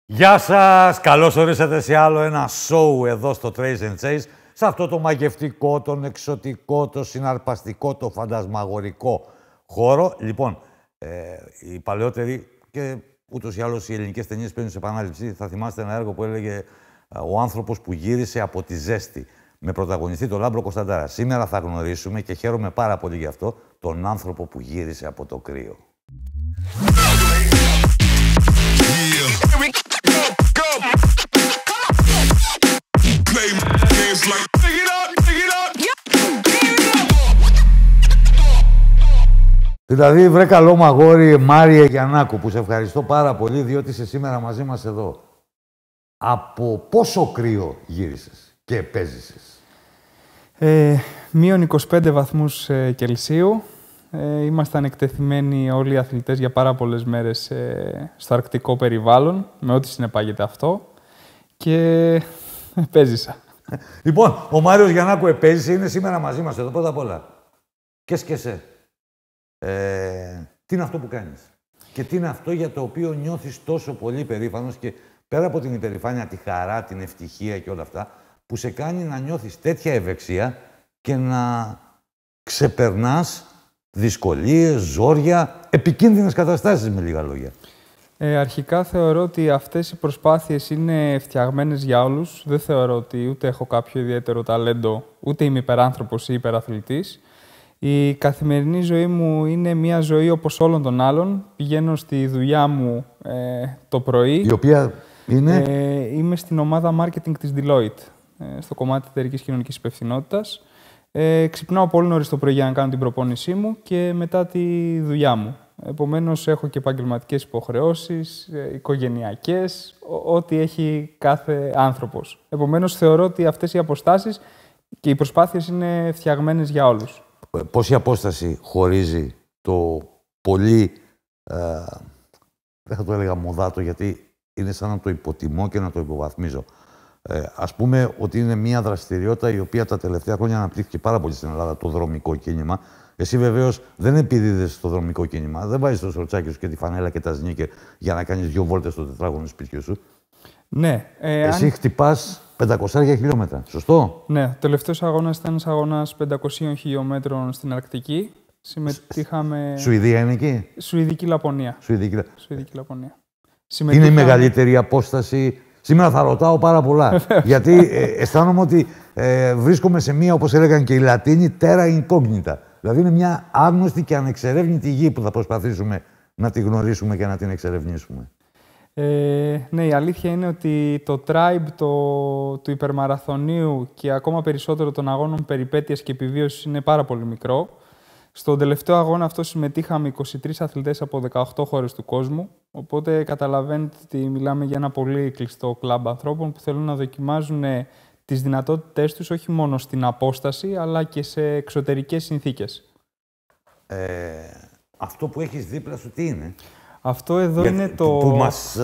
Γεια σας! Καλώς ορίσατε σε άλλο ένα show εδώ στο Trace and Chase. Σε αυτό το μαγευτικό, τον εξωτικό, το συναρπαστικό, το φαντασμαγορικό χώρο. Λοιπόν, οι παλαιότεροι και ούτως ή άλλως οι ελληνικές ταινίες παίρνουν σε επανάληψη. Θα θυμάστε ένα έργο που έλεγε «Ο άνθρωπος που γύρισε από τη ζέστη» με πρωταγωνιστή τον Λάμπρο Κωνσταντάρα. Σήμερα θα γνωρίσουμε, και χαίρομαι πάρα πολύ γι' αυτό, τον άνθρωπο που γύρισε από το κρύο. Δηλαδή, βρε καλό μαγόρι Μάριε Γιαννάκου, που σε ευχαριστώ πάρα πολύ, διότι είσαι σήμερα μαζί μας εδώ. Από πόσο κρύο γύρισες και επέζησες? Μείον 25 βαθμούς Κελσίου. Ήμασταν εκτεθειμένοι όλοι οι αθλητές για πάρα πολλές μέρες στο αρκτικό περιβάλλον, με ό,τι συνεπάγεται αυτό, και επέζησα. Λοιπόν, ο Μάριος Γιαννάκου επέζησε, είναι σήμερα μαζί μας εδώ, πρώτα απ' όλα. Και σκεσέ. Τι είναι αυτό που κάνεις και τι είναι αυτό για το οποίο νιώθεις τόσο πολύ περήφανος και πέρα από την υπερηφάνεια, τη χαρά, την ευτυχία και όλα αυτά, που σε κάνει να νιώθεις τέτοια ευεξία και να ξεπερνάς δυσκολίες, ζόρια, επικίνδυνες καταστάσεις, με λίγα λόγια. Αρχικά θεωρώ ότι αυτές οι προσπάθειες είναι φτιαγμένες για όλους. Δεν θεωρώ ότι ούτε έχω κάποιο ιδιαίτερο ταλέντο, ούτε είμαι υπεράνθρωπος ή υπεραθλητής. Η καθημερινή ζωή μου είναι μια ζωή όπως όλων των άλλων. Πηγαίνω στη δουλειά μου το πρωί. Η οποία είναι? Είμαι στην ομάδα marketing της Deloitte, στο κομμάτι εταιρικής κοινωνικής υπευθυνότητας. Ξυπνάω πολύ νωρίς το πρωί για να κάνω την προπόνησή μου και μετά τη δουλειά μου. Επομένως, έχω και επαγγελματικές υποχρεώσεις, οικογενειακές, ό,τι έχει κάθε άνθρωπος. Επομένως, θεωρώ ότι αυτές οι αποστάσεις και οι προσπάθειες είναι φτιαγμένες για όλους. Πόση απόσταση χωρίζει το πολύ, δεν θα το έλεγα μοδάτο, γιατί είναι σαν να το υποτιμώ και να το υποβαθμίζω. Ας πούμε ότι είναι μια δραστηριότητα η οποία τα τελευταία χρόνια αναπτύχθηκε πάρα πολύ στην Ελλάδα, το δρομικό κίνημα. Εσύ βεβαίως δεν επιδίδεσαι στο δρομικό κίνημα, δεν βάζεις το σορτσάκι σου και τη φανέλα και τα σνίκερ για να κάνεις 2 βόλτες στο τετράγωνο σπιτιού σου. Ναι. Εσύ χτυπάς 500 χιλιόμετρα, σωστό? Ναι, ο τελευταίος αγώνας ήταν ένας αγώνας 500 χιλιόμετρων στην Αρκτική. Συμμετείχαμε... Σουηδία είναι εκεί? Σουηδική Λαπωνία. Σουηδική Λαπωνία. Είναι η μεγαλύτερη απόσταση? Σήμερα θα ρωτάω πάρα πολλά. Γιατί αισθάνομαι ότι βρίσκομαι σε μία, όπως έλεγαν και οι Λατίνοι, terra incognita. Δηλαδή είναι μια άγνωστη και ανεξερεύνητη γη που θα προσπαθήσουμε να τη γνωρίσουμε και να την εξερευνήσουμε. Ναι, η αλήθεια είναι ότι το tribe του υπερμαραθωνίου και ακόμα περισσότερο των αγώνων περιπέτειας και επιβίωσης είναι πάρα πολύ μικρό. Στον τελευταίο αγώνα αυτό συμμετείχαμε 23 αθλητές από 18 χώρες του κόσμου, οπότε καταλαβαίνετε ότι μιλάμε για ένα πολύ κλειστό κλαμπ ανθρώπων που θέλουν να δοκιμάζουν τις δυνατότητές τους όχι μόνο στην απόσταση, αλλά και σε εξωτερικές συνθήκες. Αυτό που έχεις δίπλα σου τι είναι? Αυτό εδώ είναι το... Που μας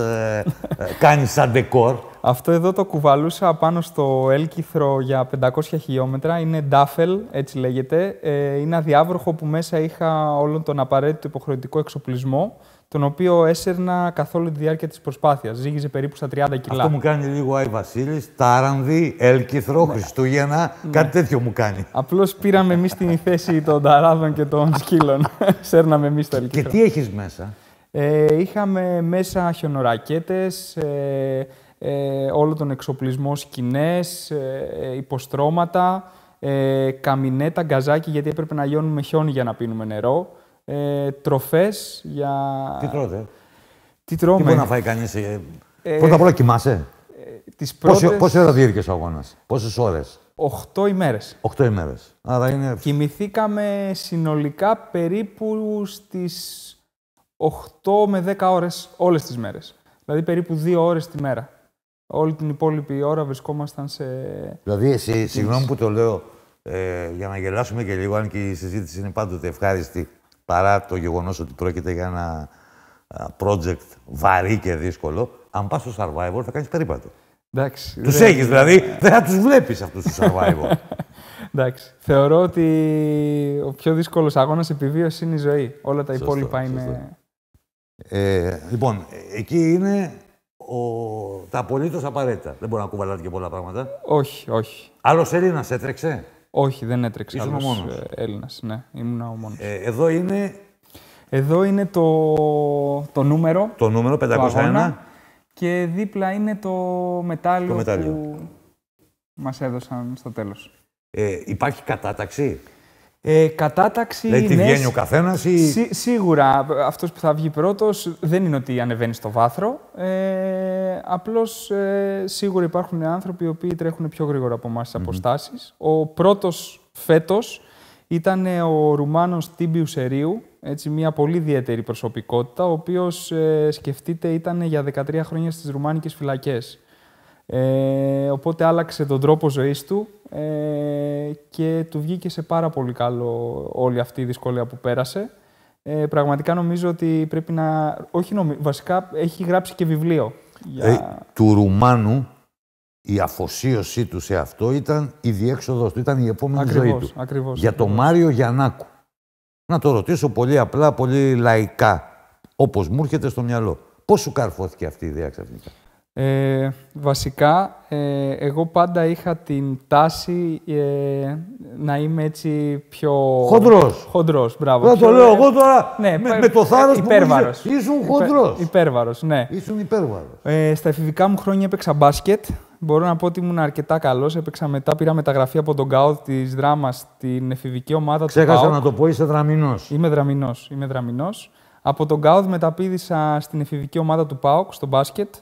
κάνει σαν ντεκόρ. Αυτό εδώ το κουβαλούσα πάνω στο έλκυθρο για 500 χιλιόμετρα. Είναι ντάφελ, έτσι λέγεται. Είναι αδιάβροχο που μέσα είχα όλον τον απαραίτητο υποχρεωτικό εξοπλισμό, τον οποίο έσαιρνα καθ' όλη τη διάρκεια της προσπάθειας. Ζύγιζε περίπου στα 30 κιλά. Αυτό μου κάνει λίγο Άι Βασίλης, τάρανδη, έλκυθρο, ναι. Χριστούγεννα, ναι. Κάτι τέτοιο μου κάνει. Απλώς πήραμε εμείς την θέση των ταράδων και των σκύλων. Σέρναμε εμείς το έλκυθρο. Και τι έχεις μέσα? Είχαμε μέσα χιονορακέτες, όλο τον εξοπλισμό, σκηνές, υποστρώματα, καμινέτα, γκαζάκι, γιατί έπρεπε να λιώνουμε χιόνι για να πίνουμε νερό, τροφές για... Τι τρώτε? Τι τρώμε? Τι μπορεί να φάει κανείς? Πρώτα απ' όλα κοιμάσαι? Πόση ώρα διήρκες ο αγώνας? Πόσες ώρες? 8 ημέρες. 8 ημέρες. Άρα είναι... Κοιμηθήκαμε συνολικά περίπου στις 8 με 10 ώρες όλες τις μέρες. Δηλαδή περίπου 2 ώρες τη μέρα. Όλη την υπόλοιπη ώρα βρισκόμασταν σε... Δηλαδή εσύ, συγγνώμη που το λέω, για να γελάσουμε και λίγο, αν και η συζήτηση είναι πάντοτε ευχάριστη, παρά το γεγονός ότι πρόκειται για ένα project βαρύ και δύσκολο, αν πας στο Survivor θα κάνεις περίπατο. Εντάξει, τους έχεις δηλαδή, δεν θα τους βλέπεις αυτούς τους Survivor. Εντάξει. Θεωρώ ότι ο πιο δύσκολος αγώνας επιβίωσης είναι η ζωή. Όλα τα υπόλοιπα σωστό. είναι... Λοιπόν, εκεί είναι ο Τα απολύτως απαραίτητα. Δεν μπορεί να κουβαλάτε και πολλά πράγματα. Όχι, όχι. Άλλος Έλληνας έτρεξε. Όχι, δεν έτρεξε Ήσουν άλλος ο μόνος. Έλληνας. Ναι, ήμουν ο μόνος. Εδώ είναι Εδώ είναι το νούμερο. το νούμερο 501. Και δίπλα είναι το μετάλλιο, μετάλλιο. που μας έδωσαν στο τέλος. Υπάρχει κατάταξη. Κατάταξη, Δηλαδή τι ναι, βγαίνει ο καθένας ή... σίγουρα αυτός που θα βγει πρώτος δεν είναι ότι ανεβαίνει στο βάθρο. Απλώς σίγουρα υπάρχουν άνθρωποι οι οποίοι τρέχουν πιο γρήγορα από εμάς τις αποστάσεις. Ο πρώτος φέτος ήταν ο Ρουμάνος Τίμπιου Σερίου, έτσι, μια πολύ ιδιαίτερη προσωπικότητα, ο οποίος, σκεφτείτε, ήταν για 13 χρόνια στις ρουμάνικες φυλακές. Οπότε άλλαξε τον τρόπο ζωής του και του βγήκε σε πάρα πολύ καλό όλη αυτή η δυσκολία που πέρασε. Πραγματικά νομίζω ότι πρέπει να... βασικά έχει γράψει και βιβλίο. Του Ρουμάνου η αφοσίωσή του σε αυτό ήταν η διέξοδος του, ήταν η επόμενη ζωή του. Για τον Μάριο Γιαννάκου. Να το ρωτήσω πολύ απλά, πολύ λαϊκά, όπως μου έρχεται στο μυαλό. Πώς σου καρφώθηκε αυτή η ιδέα ξαφνικά? Βασικά, εγώ πάντα είχα την τάση να είμαι έτσι πιο... Χοντρός. Χοντρός, μπράβο. Να το λέω εγώ τώρα, ναι, με το θάρρος που υπέρβαρος. Ήσουν χοντρός. Υπέρβαρος, ναι. Ήσουν υπέρβαρος. Στα εφηβικά μου χρόνια έπαιξα μπάσκετ. Μπορώ να πω ότι ήμουν αρκετά καλός. Έπαιξα μετά, πήρα μεταγραφή από τον ΚΑΟΔ της Δράμας στην εφηβική ομάδα του ΠΑΟΚ. Ξέχασα να το πω, είσαι δραμηνός. Είμαι δραμηνός. Από τον ΚΑΟΔ μεταπήδησα στην εφηβική ομάδα του ΠΑΟΚ, στο μπάσκετ.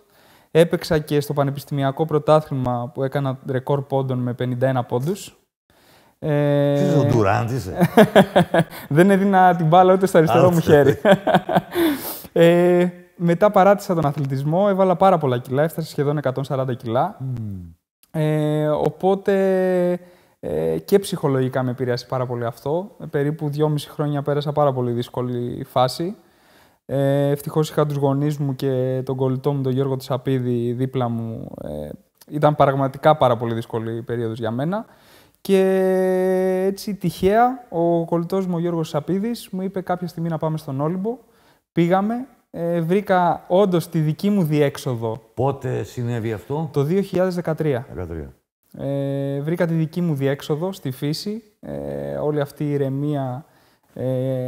Έπαιξα και στο πανεπιστημιακό πρωτάθλημα που έκανα ρεκόρ πόντων με 51 πόντους. Είσαι ο Ντουράντ, είσαι. Δεν έδινα την μπάλα ούτε στο αριστερό μου χέρι. Μετά παράτησα τον αθλητισμό, έβαλα πάρα πολλά κιλά, έφτασα σχεδόν 140 κιλά. Οπότε και ψυχολογικά με επηρέασε πάρα πολύ αυτό. Περίπου 2,5 χρόνια πέρασα πάρα πολύ δύσκολη φάση. Ευτυχώς είχα τους γονείς μου και τον κολλητό μου, τον Γιώργο Τσαπίδη, δίπλα μου. Ήταν πραγματικά πάρα πολύ δύσκολη περίοδος για μένα. Και έτσι τυχαία ο κολλητός μου, ο Γιώργος Τσαπίδης, μου είπε κάποια στιγμή να πάμε στον Όλυμπο. Πήγαμε, βρήκα όντως τη δική μου διέξοδο. Πότε συνέβη αυτό? Το 2013. Βρήκα τη δική μου διέξοδο στη φύση. Όλη αυτή η ηρεμία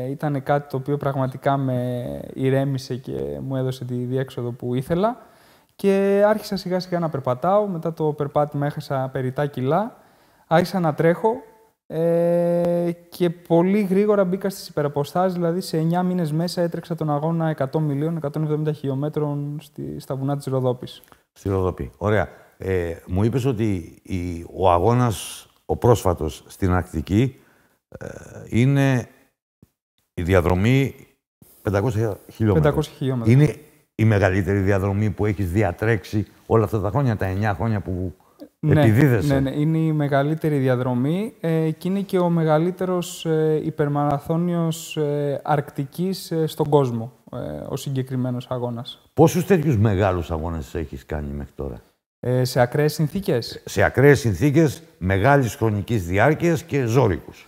ήταν κάτι το οποίο πραγματικά με ηρέμησε και μου έδωσε τη διέξοδο που ήθελα. Και άρχισα σιγά σιγά να περπατάω. Μετά το περπάτημα έχασα περιτά κιλά. Άρχισα να τρέχω και πολύ γρήγορα μπήκα στις υπεραποστάσεις. Δηλαδή σε 9 μήνες μέσα έτρεξα τον αγώνα 100 μιλίων, 170 χιλιόμετρων στα βουνά της Ροδόπης. Στη Ροδόπη. Ωραία. Μου είπες ότι ο αγώνας, ο πρόσφατος στην Αρκτική, είναι η διαδρομή 500 χιλιόμετρα. 500 χιλιόμετρα. Είναι η μεγαλύτερη διαδρομή που έχεις διατρέξει όλα αυτά τα χρόνια, τα 9 χρόνια που επιδίδεσαι. Ναι, είναι η μεγαλύτερη διαδρομή και είναι και ο μεγαλύτερος υπερμαραθώνιος Αρκτικής στον κόσμο, ο συγκεκριμένος αγώνας. Πόσους τέτοιους μεγάλους αγώνες έχεις κάνει μέχρι τώρα? Σε ακραίες συνθήκες. Σε ακραίες συνθήκες, μεγάλης χρονικής διάρκειας και ζώρικους.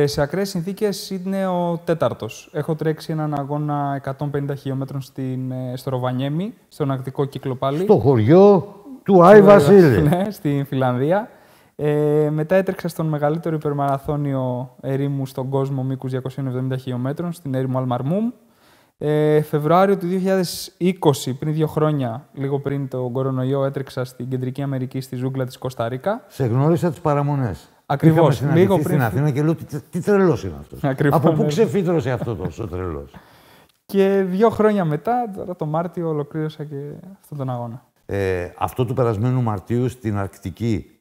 Σε ακραίες συνθήκες είναι ο τέταρτος. Έχω τρέξει έναν αγώνα 150 χιλιόμετρων στο Ροβανιέμι, στον Αρκτικό κύκλο πάλι. Στο χωριό του Άι Βασίλη. Ναι, στην Φιλανδία. Μετά έτρεξα στον μεγαλύτερο υπερμαραθώνιο ερήμου στον κόσμο μήκους 270 χιλιόμετρων, στην έρημο Αλμαρμούμ. Φεβρουάριο του 2020, πριν 2 χρόνια, λίγο πριν τον κορονοϊό, έτρεξα στην Κεντρική Αμερική, στη ζούγκλα της Κώστα Ρίκα. Σε γνώρισα τις παραμονές. Ακριβώς. Λίγο πριν στην Αθήνα και λέω τι τρελός είναι αυτός. Ακριβώς, Από πού ναι. ξεφύτρωσε αυτό τόσο τρελός? Και 2 χρόνια μετά, τώρα το Μάρτιο, ολοκλήρωσα και αυτόν τον αγώνα. Αυτό του περασμένου Μαρτίου στην Αρκτική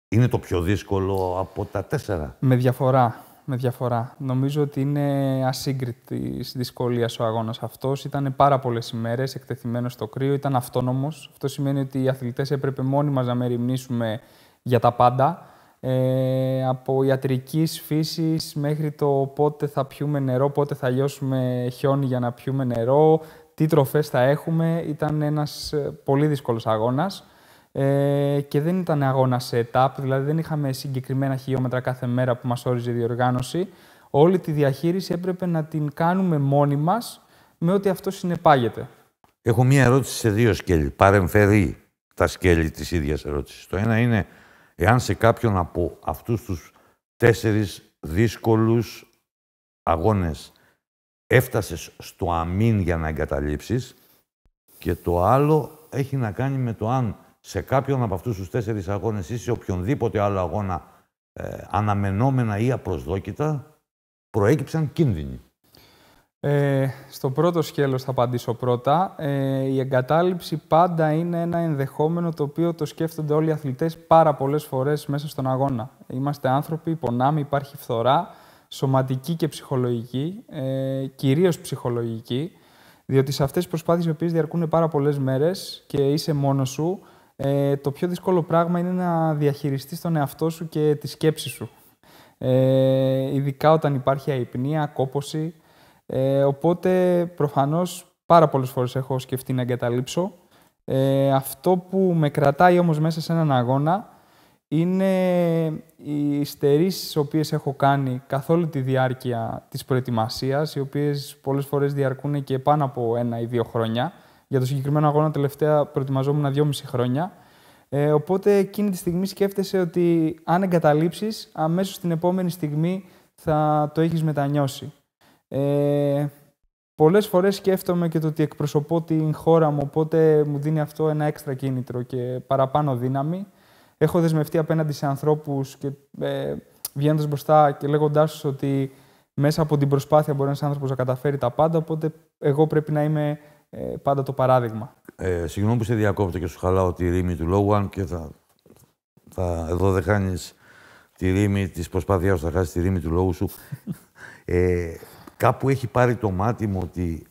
είναι το πιο δύσκολο από τα 4? Με διαφορά. Νομίζω ότι είναι ασύγκριτης δυσκολίας ο αγώνας αυτός. Ήταν πάρα πολλές ημέρες εκτεθειμένος στο κρύο, ήταν αυτόνομος. Αυτό σημαίνει ότι οι αθλητές έπρεπε μόνοι μας να μεριμνήσουμε για τα πάντα. Από ιατρικής φύσης μέχρι το πότε θα πιούμε νερό, πότε θα λιώσουμε χιόνι για να πιούμε νερό, τι τροφές θα έχουμε. Ήταν ένας πολύ δύσκολος αγώνας και δεν ήταν αγώνα σε ετάπ, δηλαδή δεν είχαμε συγκεκριμένα χιλιόμετρα κάθε μέρα που μας όριζε η διοργάνωση. Όλη τη διαχείριση έπρεπε να την κάνουμε μόνοι μας με ό,τι αυτό συνεπάγεται. Έχω μία ερώτηση σε 2 σκέλη. Παρεμφερή. τα σκέλη της ίδιας ερώτησης. Το ένα είναι εάν σε κάποιον από αυτούς τους 4 δύσκολους αγώνες έφτασες στο αμήν για να εγκαταλείψεις, και το άλλο έχει να κάνει με το αν σε κάποιον από αυτούς τους 4 αγώνες ή σε οποιονδήποτε άλλο αγώνα αναμενόμενα ή απροσδόκητα προέκυψαν κίνδυνοι. Στο πρώτο σκέλος θα απαντήσω πρώτα. Η εγκατάλειψη πάντα είναι ένα ενδεχόμενο το οποίο το σκέφτονται όλοι οι αθλητές πάρα πολλές φορές μέσα στον αγώνα. Είμαστε άνθρωποι, πονάμε, υπάρχει φθορά, σωματική και ψυχολογική, κυρίως ψυχολογική, διότι σε αυτές τις προσπάθειες οι οποίες διαρκούν πάρα πολλές μέρες και είσαι μόνος σου, το πιο δύσκολο πράγμα είναι να διαχειριστείς τον εαυτό σου και τη σκέψη σου. Ειδικά όταν υπάρχει αϊπνία, κόπωση. Οπότε, προφανώς, πάρα πολλές φορές έχω σκεφτεί να εγκαταλείψω. Αυτό που με κρατάει όμως μέσα σε έναν αγώνα είναι οι στερήσεις τις οποίες έχω κάνει καθ' όλη τη διάρκεια της προετοιμασίας, οι οποίες πολλές φορές διαρκούν και πάνω από 1 ή 2 χρόνια. Για το συγκεκριμένο αγώνα τελευταία προετοιμαζόμουν 2,5 χρόνια. Οπότε εκείνη τη στιγμή σκέφτεσαι ότι αν εγκαταλείψεις, αμέσως την επόμενη στιγμή θα το έχεις μετανιώσει. Πολλές φορές σκέφτομαι και το ότι εκπροσωπώ την χώρα μου, οπότε μου δίνει αυτό ένα έξτρα κίνητρο και παραπάνω δύναμη. Έχω δεσμευτεί απέναντι σε ανθρώπους και βγαίνοντας μπροστά και λέγοντάς τους ότι μέσα από την προσπάθεια μπορεί ένας άνθρωπος να καταφέρει τα πάντα, οπότε εγώ πρέπει να είμαι πάντα το παράδειγμα. Συγγνώμη που σε διακόπτω και σου χαλάω τη ρήμη του λόγου, αν και εδώ δεν χάνεις τη ρήμη της προσπάθειάς σου, θα χάσεις τη ρήμη του λόγου σου. Κάπου έχει πάρει το μάτι μου ότι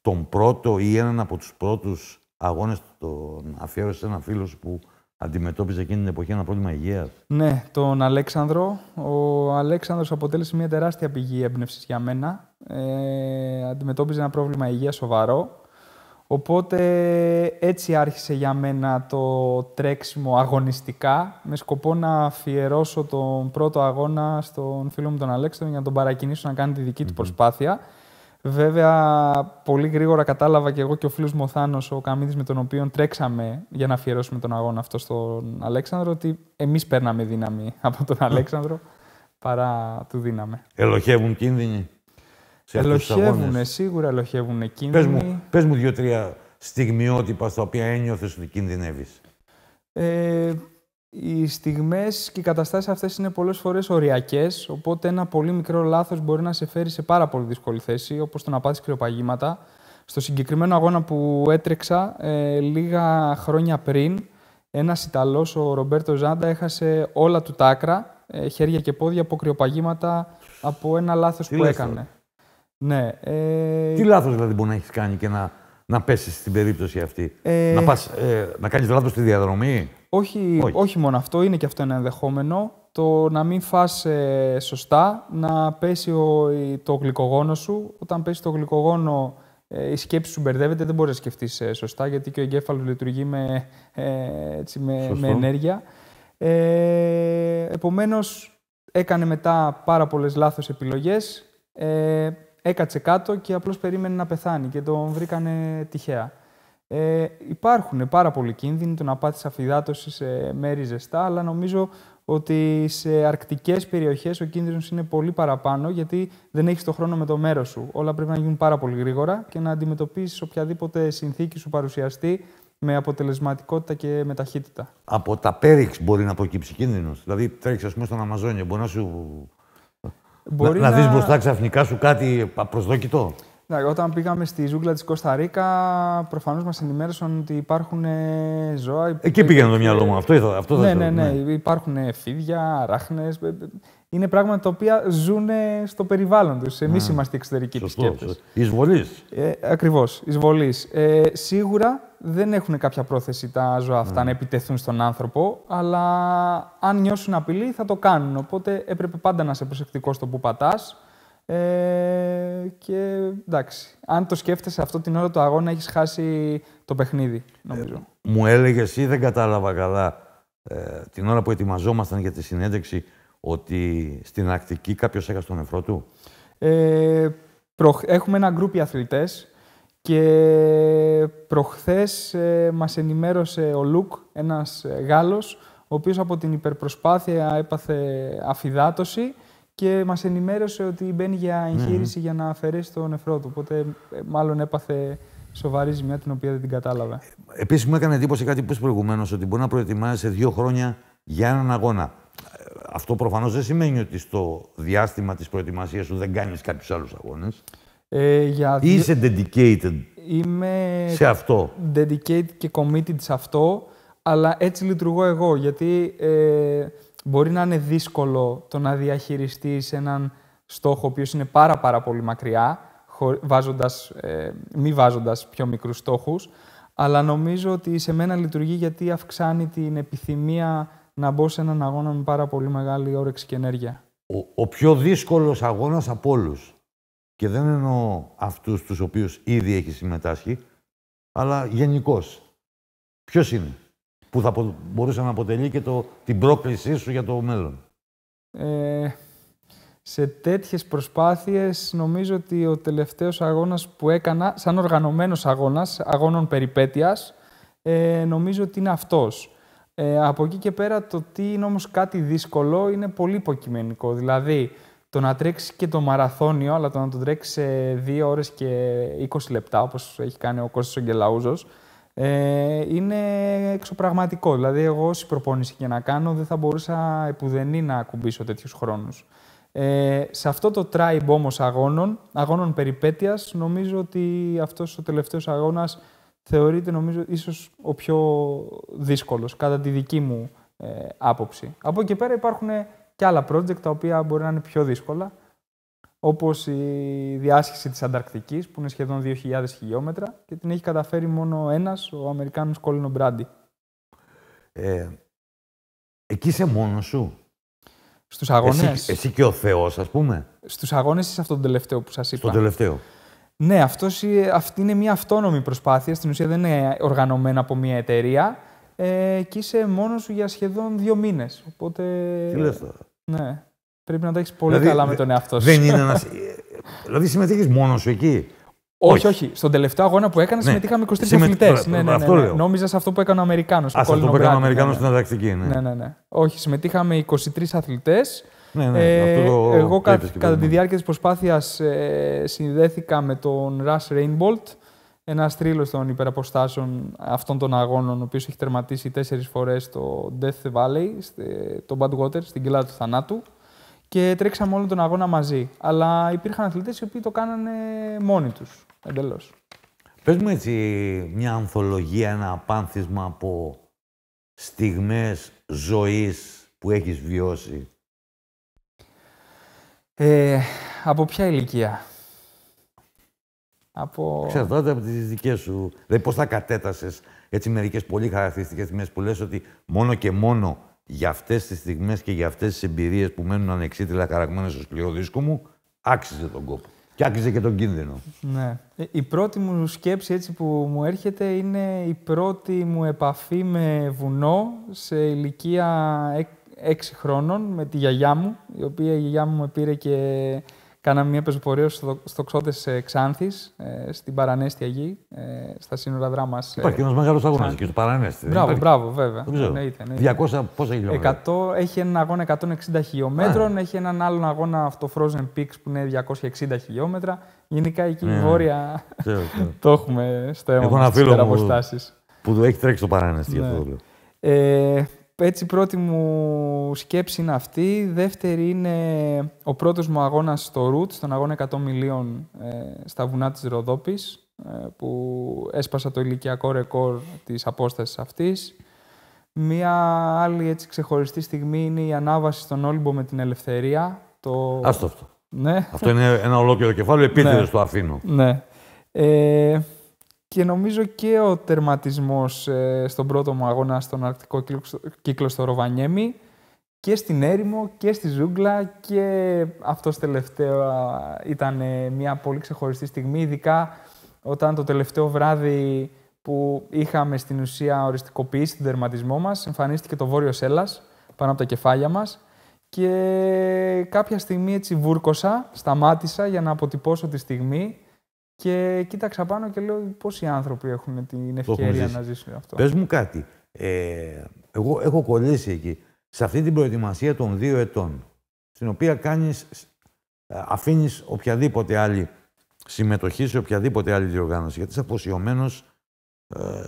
τον πρώτο ή έναν από τους πρώτους αγώνες τον αφιέρωσε σε έναν φίλο σου που αντιμετώπιζε εκείνη την εποχή ένα πρόβλημα υγείας. Ναι, τον Αλέξανδρο. Ο Αλέξανδρος αποτέλεσε μια τεράστια πηγή έμπνευσης για μένα. Αντιμετώπιζε ένα πρόβλημα υγείας σοβαρό. Οπότε έτσι άρχισε για μένα το τρέξιμο αγωνιστικά, με σκοπό να αφιερώσω τον πρώτο αγώνα στον φίλο μου τον Αλέξανδρο για να τον παρακινήσω να κάνει τη δική του προσπάθεια. Βέβαια, πολύ γρήγορα κατάλαβα και εγώ και ο φίλος μου ο Θάνος, ο Καμίδης, με τον οποίο τρέξαμε για να αφιερώσουμε τον αγώνα αυτό στον Αλέξανδρο, ότι εμείς παίρναμε δύναμη από τον Αλέξανδρο παρά του δίναμε. Ελοχεύουν κίνδυνοι? Ελοχεύουνε, σίγουρα ελοχεύουνε κίνδυνοι. Πες μου 2-3 στιγμιότυπα στα οποία ένιωθες ότι κινδυνεύεις. Οι στιγμές και οι καταστάσεις αυτές είναι πολλές φορές οριακές, οπότε ένα πολύ μικρό λάθος μπορεί να σε φέρει σε πάρα πολύ δύσκολη θέση, όπως το να πάθεις κρυοπαγήματα. Στο συγκεκριμένο αγώνα που έτρεξα λίγα χρόνια πριν, ένας Ιταλός, ο Ρομπέρτο Ζάντα, έχασε όλα του τα άκρα, χέρια και πόδια, από κρυοπαγήματα από ένα λάθος που έκανε. Ναι, Τι λάθος δηλαδή μπορεί να έχεις κάνει και να πέσεις στην περίπτωση αυτή? Να κάνεις λάθος στη διαδρομή? Όχι μόνο αυτό, είναι και αυτό ένα ενδεχόμενο. Το να μην φας σωστά, να πέσει το γλυκογόνο σου. Όταν πέσει το γλυκογόνο, η σκέψη σου μπερδεύεται, δεν μπορείς να σκεφτείς σωστά, γιατί και ο εγκέφαλος λειτουργεί με ενέργεια. Επομένως, έκανε μετά πάρα πολλές λάθος επιλογές. Έκατσε κάτω και απλώς περίμενε να πεθάνει και τον βρήκανε τυχαία. Υπάρχουν πάρα πολλοί κίνδυνοι, το να πάθεις αφυδάτωση σε μέρη ζεστά, αλλά νομίζω ότι σε αρκτικές περιοχές ο κίνδυνος είναι πολύ παραπάνω, γιατί δεν έχεις το χρόνο με το μέρος σου. Όλα πρέπει να γίνουν πάρα πολύ γρήγορα και να αντιμετωπίσεις οποιαδήποτε συνθήκη σου παρουσιαστεί με αποτελεσματικότητα και με ταχύτητα. Από τα πέριξ μπορεί να προκύψει κίνδυνος? Δηλαδή, τρέχεις, ας πούμε, στον Αμαζόνιο, μπορεί να σου... να δεις μπροστά ξαφνικά σου κάτι απροσδόκητο? Ναι, όταν πήγαμε στη ζούγκλα της Κώστα Ρίκα, προφανώς μας ενημέρωσαν ότι υπάρχουν ζώα. Εκεί πήγαινε το μυαλό μου. Αυτό θα ναι. Υπάρχουν φίδια, ράχνες. Είναι πράγματα τα οποία ζουν στο περιβάλλον τους. Εμείς είμαστε εξωτερικοί επισκέπτες. Εισβολής. Ακριβώς, εισβολής. Σίγουρα δεν έχουν κάποια πρόθεση τα ζώα αυτά να επιτεθούν στον άνθρωπο, αλλά αν νιώσουν απειλή θα το κάνουν. Οπότε έπρεπε πάντα να είσαι προσεκτικός στο που πατάς. Και εντάξει, αν το σκέφτεσαι αυτό την ώρα του αγώνα, έχεις χάσει το παιχνίδι, νομίζω. Μου έλεγες ή δεν κατάλαβα καλά την ώρα που ετοιμαζόμασταν για τη συνέντευξη ότι στην Αρκτική κάποιος έχασε τον νεφρό του? Έχουμε ένα γκρουπ αθλητές Και προχθές μας ενημέρωσε ο Λουκ, ένας Γάλλος, ο οποίος από την υπερπροσπάθεια έπαθε αφυδάτωση και μας ενημέρωσε ότι μπαίνει για εγχείρηση για να αφαιρέσει το νεφρό του. Οπότε μάλλον έπαθε σοβαρή ζημιά την οποία δεν την κατάλαβε. Επίσης μου έκανε εντύπωση κάτι που είπες προηγουμένως, ότι μπορεί να προετοιμάζεσαι 2 χρόνια για έναν αγώνα. Αυτό προφανώς δεν σημαίνει ότι στο διάστημα της προετοιμασίας σου δεν κάνεις κάποιους άλλους αγώνες. Είσαι dedicated σε αυτό. Dedicated και committed σε αυτό, αλλά έτσι λειτουργώ εγώ, γιατί μπορεί να είναι δύσκολο το να διαχειριστείς έναν στόχο ο οποίος είναι πάρα πολύ μακριά, μη βάζοντας πιο μικρούς στόχους, αλλά νομίζω ότι σε μένα λειτουργεί γιατί αυξάνει την επιθυμία να μπω σε έναν αγώνα με πάρα πολύ μεγάλη όρεξη και ενέργεια. Ο πιο δύσκολος αγώνας από όλους, και δεν εννοώ αυτούς τους οποίους ήδη έχει συμμετάσχει, αλλά γενικώς, ποιος είναι που θα μπορούσε να αποτελεί και την πρόκλησή σου για το μέλλον? Σε τέτοιες προσπάθειες νομίζω ότι ο τελευταίος αγώνας που έκανα, σαν οργανωμένος αγώνας, αγώνων περιπέτειας, νομίζω ότι είναι αυτός. Από εκεί και πέρα το τι είναι όμως κάτι δύσκολο είναι πολύ υποκειμενικό. Δηλαδή, το να τρέξεις και το μαραθώνιο, αλλά το να το τρέξεις σε 2 ώρες και 20 λεπτά, όπως έχει κάνει ο Κώστας ο Γκελαούζος, είναι εξωπραγματικό. Δηλαδή, εγώ όση προπόνηση και να κάνω, δεν θα μπορούσα επουδενή να ακουμπήσω τέτοιους χρόνους. Σε αυτό το tribe όμως αγώνων περιπέτειας, νομίζω ότι αυτός ο τελευταίος αγώνας θεωρείται, νομίζω, ίσως ο πιο δύσκολος, κατά τη δική μου άποψη. Από εκεί πέρα υπάρχουν και άλλα project τα οποία μπορεί να είναι πιο δύσκολα, όπως η διάσχεση της Ανταρκτικής, που είναι σχεδόν 2.000 χιλιόμετρα και την έχει καταφέρει μόνο ένας, ο Αμερικάνος Κόλιν O'Brady. Εκεί είσαι μόνος σου? Στους αγώνες. Εσύ και ο Θεός, ας πούμε. Στους αγώνες ή σε αυτόν τον τελευταίο που σας είπα? Στον τελευταίο. Ναι, αυτή είναι μια αυτόνομη προσπάθεια. Στην ουσία δεν είναι οργανωμένα από μια εταιρεία. Και είσαι μόνος σου για σχεδόν 2 μήνες. Οπότε. Τι λες τώρα? Ναι. Πρέπει να τα έχεις πολύ καλά με τον εαυτό σου. Δεν είναι ένας. Δηλαδή συμμετείχες μόνος σου εκεί? Όχι. Στον τελευταίο αγώνα που έκανα συμμετείχαμε 23 αθλητές. Ναι. Νόμιζα σε αυτό που έκανε ο Αμερικάνος. Αυτό που έκανε ο Αμερικάνος στην Ανταρκτική. Ναι. Όχι, συμμετείχαμε 23 αθλητές. Εγώ κατά τη διάρκεια της προσπάθειας συνδέθηκα με τον Russ Reinbold, ένας θρύλος των υπεραποστάσεων αυτών των αγώνων, ο οποίος έχει τερματίσει 4 φορές στο Death Valley, το Badwater, στην κοιλάδα του θανάτου. Και τρέξαμε όλο τον αγώνα μαζί. Αλλά υπήρχαν αθλητές οι οποίοι το κάνανε μόνοι τους, εντελώς. Πες μου έτσι μια ανθολογία, ένα απάνθισμα από στιγμές ζωής που έχεις βιώσει. Από ποια ηλικία? Εξαρτάται από τις δικές σου. Δηλαδή πώς θα κατέτασες έτσι μερικές πολύ χαρακτηριστικές στιγμές που λες ότι μόνο και μόνο για αυτές τις στιγμές και για αυτές τις εμπειρίες που μένουν ανεξίτηλα χαραγμένες στο σκληρό δίσκο μου, άξιζε τον κόπο. Και άξιζε και τον κίνδυνο. Ναι. Η πρώτη μου σκέψη έτσι που μου έρχεται είναι η πρώτη μου επαφή με βουνό σε ηλικία 6 χρόνων με τη γιαγιά μου, η οποία η γιαγιά μου με πήρε και κάναμε μια πεζοπορία στο Ξώτες Ξάνθης, στην Παρανέστια γη, στα σύνορα Δράμας. Υπάρχει ένας μεγάλος αγώνας και στο Παρανέστη. Μπράβο, βέβαια. Εννοείται. 200 πόσα χιλιόμετρα? Έχει έναν αγώνα 160 χιλιόμετρων, έχει έναν άλλον αγώνα αυτό Frozen Peaks που είναι 260 χιλιόμετρα. Γενικά εκεί η Βόρεια το έχουμε στο αίμα μας τις υπεραποστάσεις. Που το έχει τρέξει το Παρανέστη, γι' αυτό το λέω. Έτσι, η πρώτη μου σκέψη είναι αυτή. Δεύτερη είναι ο πρώτος μου αγώνας στο Ρουτ, στον αγώνα 100 μιλίων στα βουνά της Ροδόπης, που έσπασα το ηλικιακό ρεκόρ της απόστασης αυτής. Μία άλλη έτσι ξεχωριστή στιγμή είναι η ανάβαση στον Όλυμπο με την Ελευθερία. Άστο αυτό. Ναι. Αυτό είναι ένα ολόκληρο κεφάλαιο, επίτηδες το αφήνω. Ναι. Και νομίζω και ο τερματισμός στον πρώτο μου αγώνα στον Αρκτικό κύκλο στο Ροβανιέμι και στην έρημο και στη ζούγκλα και αυτός τελευταίο ήταν μια πολύ ξεχωριστή στιγμή, ειδικά όταν το τελευταίο βράδυ που είχαμε στην ουσία οριστικοποιήσει τον τερματισμό μας, εμφανίστηκε το Βόρειο Σέλλας πάνω από τα κεφάλια μας και κάποια στιγμή έτσι βούρκωσα, σταμάτησα για να αποτυπώσω τη στιγμή Και κοίταξα πάνω και λέω πόσοι άνθρωποι έχουν την ευκαιρία να ζήσουν αυτό. Πες μου κάτι. Εγώ έχω κολλήσει εκεί. Σε αυτή την προετοιμασία των 2 ετών, στην οποία αφήνεις οποιαδήποτε άλλη συμμετοχή σε οποιαδήποτε άλλη διοργάνωση, γιατί είσαι αφοσιωμένος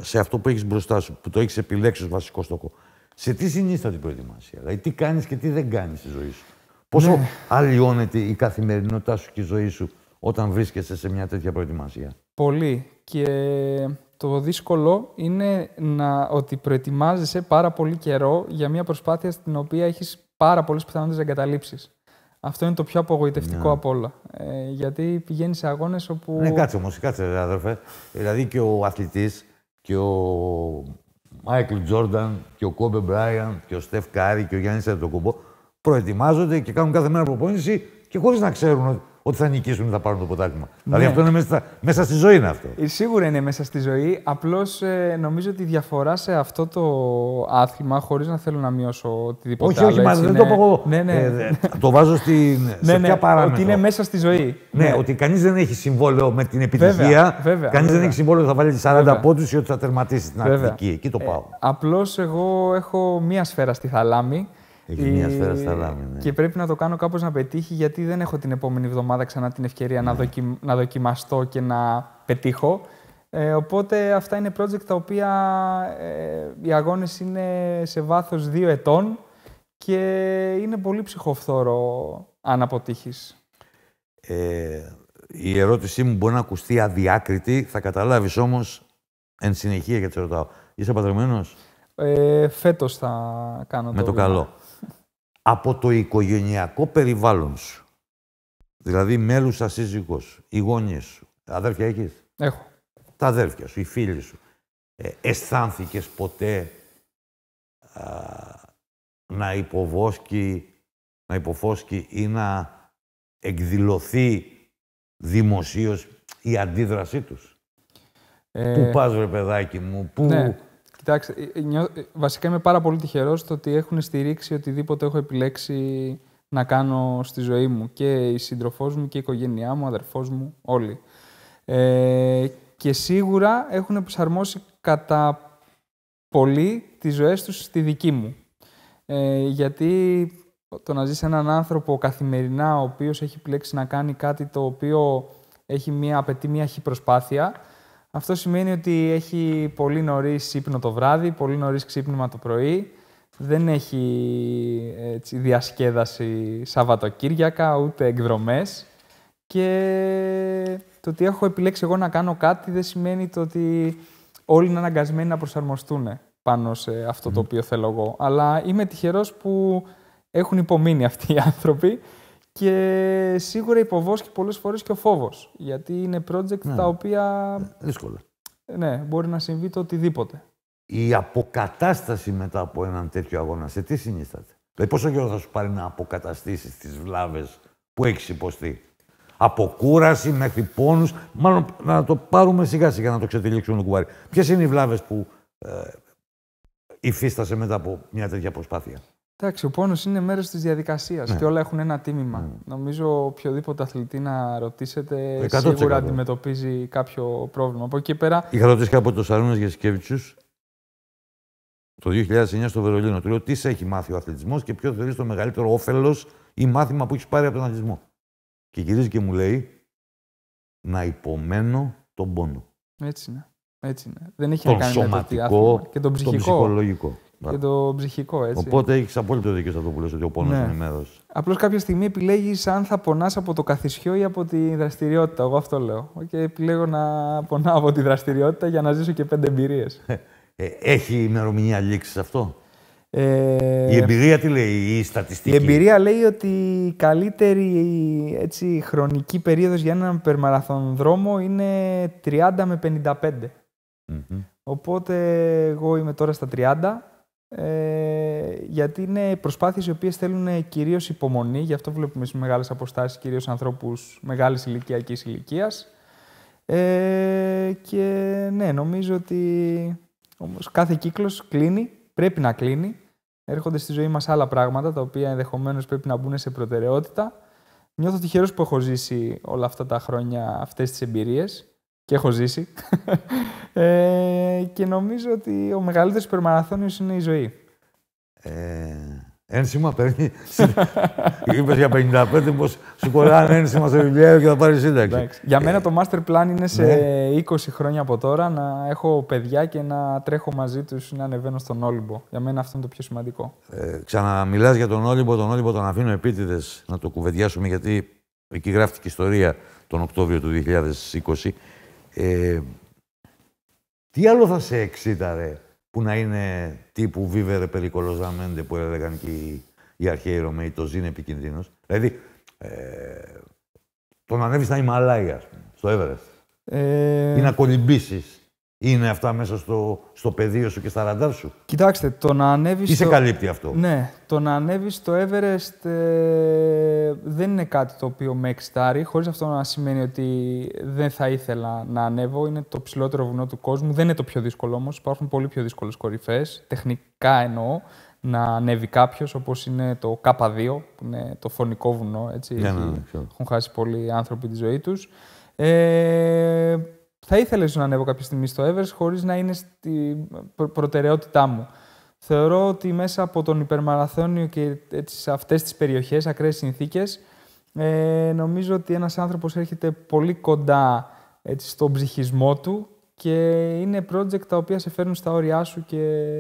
σε αυτό που έχεις μπροστά σου, που το έχεις επιλέξει ως βασικό στόχο. Σε τι συνίσταται την προετοιμασία, δηλαδή τι κάνεις και τι δεν κάνεις στη ζωή σου. Πόσο αλλοιώνεται η καθημερινότητά σου και η ζωή σου όταν βρίσκεσαι σε μια τέτοια προετοιμασία. Πολύ. Και το δύσκολο είναι ότι προετοιμάζεσαι πάρα πολύ καιρό για μια προσπάθεια στην οποία έχεις πάρα πολλές πιθανότητες να εγκαταλείψεις. Αυτό είναι το πιο απογοητευτικό από όλα. Γιατί πηγαίνεις σε αγώνες όπου... Ναι, κάτσε, αδερφέ. Δηλαδή και ο αθλητής και ο Μάικλ Τζόρνταν και ο Κόμπε Μπράιαντ και ο Στεφ Κάρι και ο Γιάννης Αντετοκούνμπο προετοιμάζονται και κάνουν κάθε μέρα προπόνηση και χωρίς να ξέρουν ότι θα νικήσουν ή θα πάρουν το πρωτάθλημα. Ναι. Δηλαδή αυτό είναι μέσα στη ζωή είναι αυτό. Σίγουρα είναι μέσα στη ζωή. Απλώς νομίζω ότι η διαφορά σε αυτό το άθλημα, χωρίς να θέλω να μειώσω οτιδήποτε άλλο. Όχι, δεν το πω εγώ. Ναι. Το βάζω σε ποια παράμετρο. Ότι είναι μέσα στη ζωή. Ναι, ότι κανείς δεν έχει συμβόλαιο με την επιτυχία. Κανείς δεν έχει συμβόλαιο ότι θα βάλει 40 πόντους ή ότι θα τερματίσει την Αττική. Εκεί το πάω. Απλώς εγώ έχω μία σφαίρα στη θαλάμη. Έχει μια σφαίρα στα λάμια, ναι. Και πρέπει να το κάνω κάπως να πετύχει, γιατί δεν έχω την επόμενη εβδομάδα ξανά την ευκαιρία να δοκιμαστώ και να πετύχω. Οπότε αυτά είναι project τα οποία οι αγώνες είναι σε βάθος 2 ετών και είναι πολύ ψυχοφθόρο αν αποτύχεις. Η ερώτησή μου μπορεί να ακουστεί αδιάκριτη, θα καταλάβεις όμως εν συνεχεία γιατί σε ρωτάω. Είσαι παντρεμένος? Φέτος θα κάνω με το καλό. Από το οικογενειακό περιβάλλον σου, δηλαδή μέλουσα σύζυγος, οι γονείς σου, αδέρφια έχεις? Έχω. Τα αδέρφια σου, οι φίλοι σου. Αισθάνθηκες ποτέ να υποφώσκει ή να εκδηλωθεί δημοσίως η αντίδρασή τους? Πού πας ρε παιδάκι μου, πού... Ναι. Κοιτάξτε, βασικά είμαι πάρα πολύ τυχερός στο ότι έχουν στηρίξει οτιδήποτε έχω επιλέξει να κάνω στη ζωή μου. Και η σύντροφός μου και η οικογένειά μου, ο αδερφός μου, όλοι. Και σίγουρα έχουν προσαρμόσει κατά πολύ τις ζωές τους στη δική μου. Γιατί το να ζεις έναν άνθρωπο καθημερινά, ο οποίος έχει επιλέξει να κάνει κάτι το οποίο απαιτεί μια προσπάθεια, αυτό σημαίνει ότι έχει πολύ νωρίς ύπνο το βράδυ, πολύ νωρίς ξύπνημα το πρωί, δεν έχει διασκέδαση Σαββατοκύριακα, ούτε εκδρομές. Και το ότι έχω επιλέξει εγώ να κάνω κάτι δεν σημαίνει το ότι όλοι είναι αναγκασμένοι να προσαρμοστούν πάνω σε αυτό το οποίο θέλω εγώ. Αλλά είμαι τυχερός που έχουν υπομείνει αυτοί οι άνθρωποι και σίγουρα υποβόσκει πολλές φορές και ο φόβος. Γιατί είναι project τα οποία... Δύσκολα. Ναι, μπορεί να συμβεί το οτιδήποτε. Η αποκατάσταση μετά από έναν τέτοιο αγώνα, σε τι συνίσταται? Δηλαδή πόσο καιρό θα σου πάρει να αποκαταστήσεις τις βλάβες που έχεις υποστεί? Από κούραση μέχρι πόνους, μάλλον να το πάρουμε σιγά σιγά να το ξετυλίξουμε το κουβάρι. Ποιες είναι οι βλάβες που υφίστασε μετά από μια τέτοια προσπάθεια? Εντάξει, ο πόνος είναι μέρος της διαδικασίας και όλα έχουν ένα τίμημα. Νομίζω οποιοδήποτε αθλητή να ρωτήσετε 100%. σίγουρα αντιμετωπίζει κάποιο πρόβλημα. Από εκεί πέρα... Είχα ρωτήσει κάποτε τον Σαρώνας Γιασκέβιτσιους το 2009 στο Βερολίνο. Του λέω τι σε έχει μάθει ο αθλητισμός και ποιο θεωρείς το μεγαλύτερο όφελος ή μάθημα που έχεις πάρει από τον αθλητισμό? Και γυρίζει και μου λέει να υπομένω τον πόνο. Έτσι είναι. Έτσι είναι. Δεν έχει τον να κάνει σωματικό, με το και τον ψυχικό. Τον ψυχολογικό. Και το ψυχικό, έτσι. Οπότε έχεις απόλυτο δίκιο σε αυτό που λες, ότι ο πόνος είναι μέρος. Απλώς κάποια στιγμή επιλέγεις αν θα πονάς από το καθισιό ή από τη δραστηριότητα. Εγώ αυτό λέω. Και επιλέγω να πονάω από τη δραστηριότητα για να ζήσω και 5 εμπειρίες. Έχει ημερομηνία λήξης αυτό? Η εμπειρία τι λέει, η στατιστική? Η εμπειρία λέει ότι η καλύτερη χρονική περίοδος για έναν υπερμαραθονδρόμο είναι 30 με 55. Οπότε εγώ είμαι τώρα στα 30, γιατί είναι προσπάθειες οι οποίες θέλουν κυρίως υπομονή, γι' αυτό βλέπουμε στις μεγάλες αποστάσεις κυρίως ανθρώπους μεγάλης ηλικιακής ηλικίας. Και ναι, νομίζω ότι όμως κάθε κύκλος κλείνει, πρέπει να κλείνει. Έρχονται στη ζωή μας άλλα πράγματα, τα οποία ενδεχομένως πρέπει να μπουν σε προτεραιότητα. Νιώθω τυχερός που έχω ζήσει όλα αυτά τα χρόνια αυτές τις εμπειρίες και έχω ζήσει. Και νομίζω ότι ο μεγαλύτερος υπερμαραθώνιος είναι η ζωή. Ένσημα παίρνει. Είπες για 55, πως σου κολλάνε ένσημα στο βιβλίο και θα πάρει σύνταξη. Για μένα το master plan είναι σε 20 χρόνια από τώρα να έχω παιδιά και να τρέχω μαζί τους, να ανεβαίνω στον Όλυμπο. Για μένα αυτό είναι το πιο σημαντικό. Ξαναμιλάς για τον Όλυμπο. Τον Όλυμπο τον αφήνω επίτηδες να το κουβεντιάσουμε, γιατί εκεί γράφτηκε ιστορία τον Οκτώβριο του 2020. Τι άλλο θα σε εξήταρε που να είναι τύπου βίβερε περικολοζαμέντε που έλεγαν και οι αρχαίοι Ρωμαίοι, το ζήν επικίνδυνος. Δηλαδή, το να ανέβεις στα Ιμαλάια, ας πούμε, στο Everest, ή να κολυμπήσεις. Είναι αυτά μέσα στο πεδίο σου και στα ραντάρ σου? Κοιτάξτε, το να ανέβεις... Τι σε καλύπτει αυτό? Ναι, το να ανέβεις στο Everest δεν είναι κάτι το οποίο με εξητάρει, χωρίς αυτό να σημαίνει ότι δεν θα ήθελα να ανέβω. Είναι το ψηλότερο βουνό του κόσμου. Δεν είναι το πιο δύσκολο όμως. Υπάρχουν πολύ πιο δύσκολες κορυφές. Τεχνικά εννοώ να ανέβει κάποιος, όπως είναι το K2, που είναι το φωνικό βουνό. Έτσι, έχουν χάσει πολλοί άνθρωποι τη ζωή τους. Θα ήθελα να ανέβω κάποια στιγμή στο Everest χωρίς να είναι στη προτεραιότητά μου. Θεωρώ ότι μέσα από τον υπερμαραθώνιο και σε αυτές τις περιοχές, ακραίες συνθήκες, νομίζω ότι ένας άνθρωπος έρχεται πολύ κοντά στον ψυχισμό του και είναι project τα οποία σε φέρνουν στα όρια σου και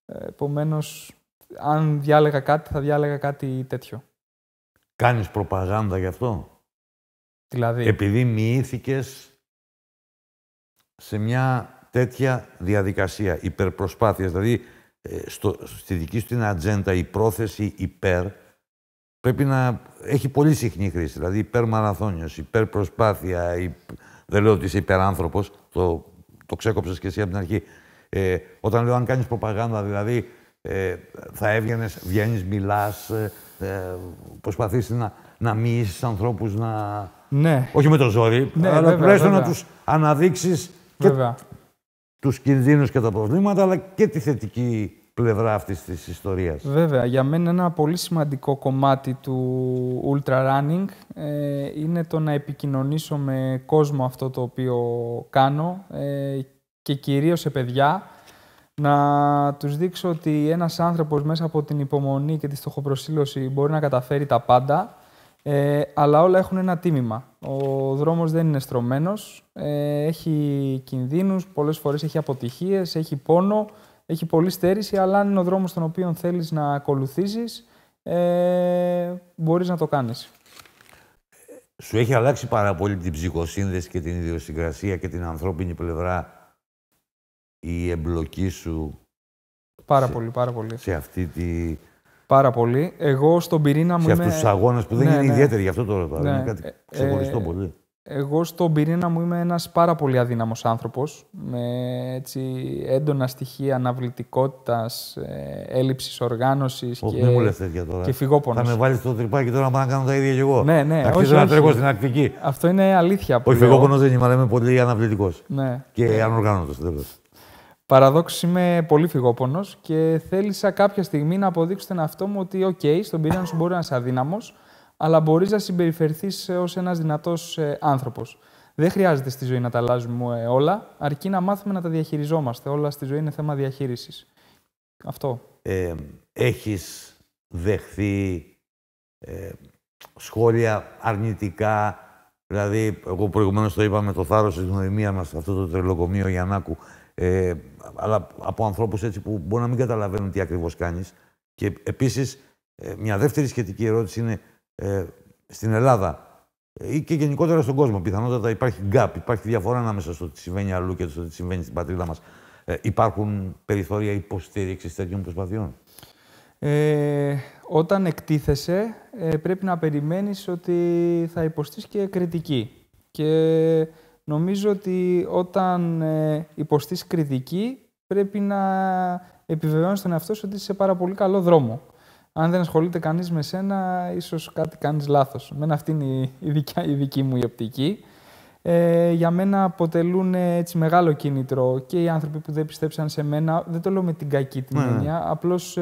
επομένως, αν διάλεγα κάτι, θα διάλεγα κάτι τέτοιο. Κάνεις προπαγάνδα γι' αυτό? Δηλαδή... Επειδή μοιήθηκες σε μια τέτοια διαδικασία υπερπροσπάθειας, δηλαδή στη δική σου την ατζέντα η πρόθεση υπέρ πρέπει να έχει πολύ συχνή χρήση. Δηλαδή υπερμαραθώνιος, υπερπροσπάθεια, δεν λέω ότι είσαι υπεράνθρωπος, το ξέκοψες και εσύ από την αρχή. Όταν λέω αν κάνεις προπαγάνδα, δηλαδή θα έβγαινες, βγαίνεις, μιλάς, προσπαθείς να μοιήσεις ανθρώπους, ναι. όχι με το ζόρι, ναι, αλλά τουλάχιστον να τους αναδείξεις και τους κινδύνους και τα προβλήματα, αλλά και τη θετική πλευρά αυτής της ιστορίας. Βέβαια. Για μένα ένα πολύ σημαντικό κομμάτι του ultra running είναι το να επικοινωνήσω με κόσμο αυτό το οποίο κάνω και κυρίως σε παιδιά, να τους δείξω ότι ένας άνθρωπος μέσα από την υπομονή και τη στοχοπροσήλωση μπορεί να καταφέρει τα πάντα, αλλά όλα έχουν ένα τίμημα. Ο δρόμος δεν είναι στρωμένος, έχει κινδύνους, πολλές φορές έχει αποτυχίες, έχει πόνο, έχει πολλή στέρηση, αλλά αν είναι ο δρόμος τον οποίο θέλεις να ακολουθήσεις, μπορείς να το κάνεις. Σου έχει αλλάξει πάρα πολύ την ψυχοσύνδεση και την ιδιοσυγκρασία και την ανθρώπινη πλευρά η εμπλοκή σου? Πάρα πολύ. Σε αυτή τη... Πάρα πολύ. Εγώ στον πυρήνα μου σε αυτούς τους αγώνες που δεν είναι ιδιαίτεροι, γι' αυτό το ρωτάω. Ναι. Είναι κάτι ξεχωριστό πολύ. Εγώ στον πυρήνα μου είμαι ένας πάρα πολύ αδύναμος άνθρωπος, με έντονα στοιχεία αναβλητικότητας, έλλειψης οργάνωσης και φυγόπονος. Θα με βάλεις στο τρυπάκι τώρα να κάνω τα ίδια κι εγώ. Ναι. Αρχίζω να τρέχω στην Αρκτική. Αυτό είναι αλήθεια. Όχι, φυγόπονος δεν είμαι, αλλά είμαι πολύ αναβλητικός. Ναι. Και ανοργάνωτος, τέλος. Παραδόξως είμαι πολύ φυγόπονος και θέλησα κάποια στιγμή να δείξω στον εαυτό μου ότι στον πυρήνα σου μπορεί να είσαι αδύναμος, αλλά μπορείς να συμπεριφερθείς ως ένας δυνατός άνθρωπος. Δεν χρειάζεται στη ζωή να τα αλλάζουμε όλα, αρκεί να μάθουμε να τα διαχειριζόμαστε. Όλα στη ζωή είναι θέμα διαχείρισης. Αυτό. Έχεις δεχθεί σχόλια αρνητικά? Δηλαδή, εγώ προηγουμένως το είπα με το θάρρος της νοημίας μας, αυτό το τρελοκομείο Γιαννάκου, αλλά από ανθρώπους έτσι που μπορεί να μην καταλαβαίνουν τι ακριβώς κάνεις. Και επίσης, μια δεύτερη σχετική ερώτηση είναι, στην Ελλάδα ή και γενικότερα στον κόσμο, πιθανότατα υπάρχει gap, υπάρχει διαφορά ανάμεσα στο τι συμβαίνει αλλού και στο τι συμβαίνει στην πατρίδα μας. Υπάρχουν περιθώρια υποστήριξης τέτοιων προσπαθειών? Όταν εκτίθεσαι, πρέπει να περιμένεις ότι θα υποστείς και κριτική. Και νομίζω ότι όταν υποστείς κριτική, πρέπει να επιβεβαιώνεις τον εαυτό σου ότι είσαι σε πάρα πολύ καλό δρόμο. Αν δεν ασχολείται κανείς με σένα, ίσως κάτι κάνεις λάθος. Μένα αυτή είναι η δική μου η οπτική. Για μένα αποτελούν έτσι μεγάλο κίνητρο και οι άνθρωποι που δεν πιστέψαν σε μένα. Δεν το λέω με την κακή την έννοια. Απλώς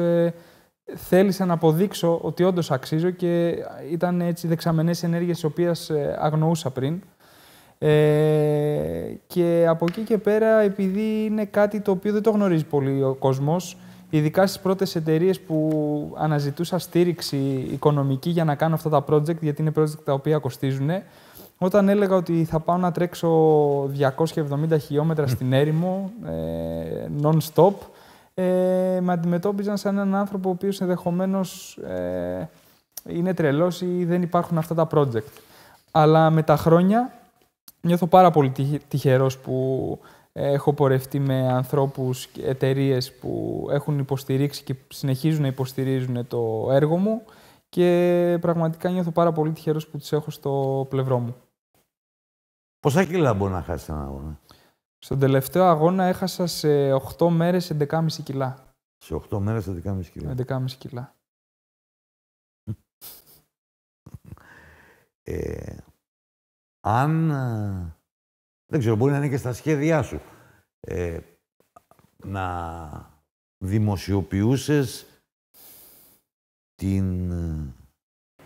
θέλησα να αποδείξω ότι όντως αξίζω και ήταν έτσι δεξαμενές ενέργειες τις οποίες αγνοούσα πριν. Και από εκεί και πέρα, επειδή είναι κάτι το οποίο δεν το γνωρίζει πολύ ο κόσμος, ειδικά στις πρώτες εταιρείες που αναζητούσα στήριξη οικονομική για να κάνω αυτά τα project, γιατί είναι project τα οποία κοστίζουν, όταν έλεγα ότι θα πάω να τρέξω 270 χιλιόμετρα στην έρημο, non-stop, με αντιμετώπιζαν σαν έναν άνθρωπο ο οποίος ενδεχομένως είναι τρελός ή δεν υπάρχουν αυτά τα project. Αλλά με τα χρόνια νιώθω πάρα πολύ τυχερός που έχω πορευτεί με ανθρώπους και εταιρείες που έχουν υποστηρίξει και συνεχίζουν να υποστηρίζουν το έργο μου και πραγματικά νιώθω πάρα πολύ τυχερός που τους έχω στο πλευρό μου. Πόσα κιλά μπορεί να χάσεις έναν αγώνα? Στον τελευταίο αγώνα έχασα σε 8 μέρες 11,5 κιλά. Σε 8 μέρες 11,5 κιλά. 11,5 κιλά. Αν... δεν ξέρω, μπορεί να είναι και στα σχέδιά σου. Να δημοσιοποιούσες την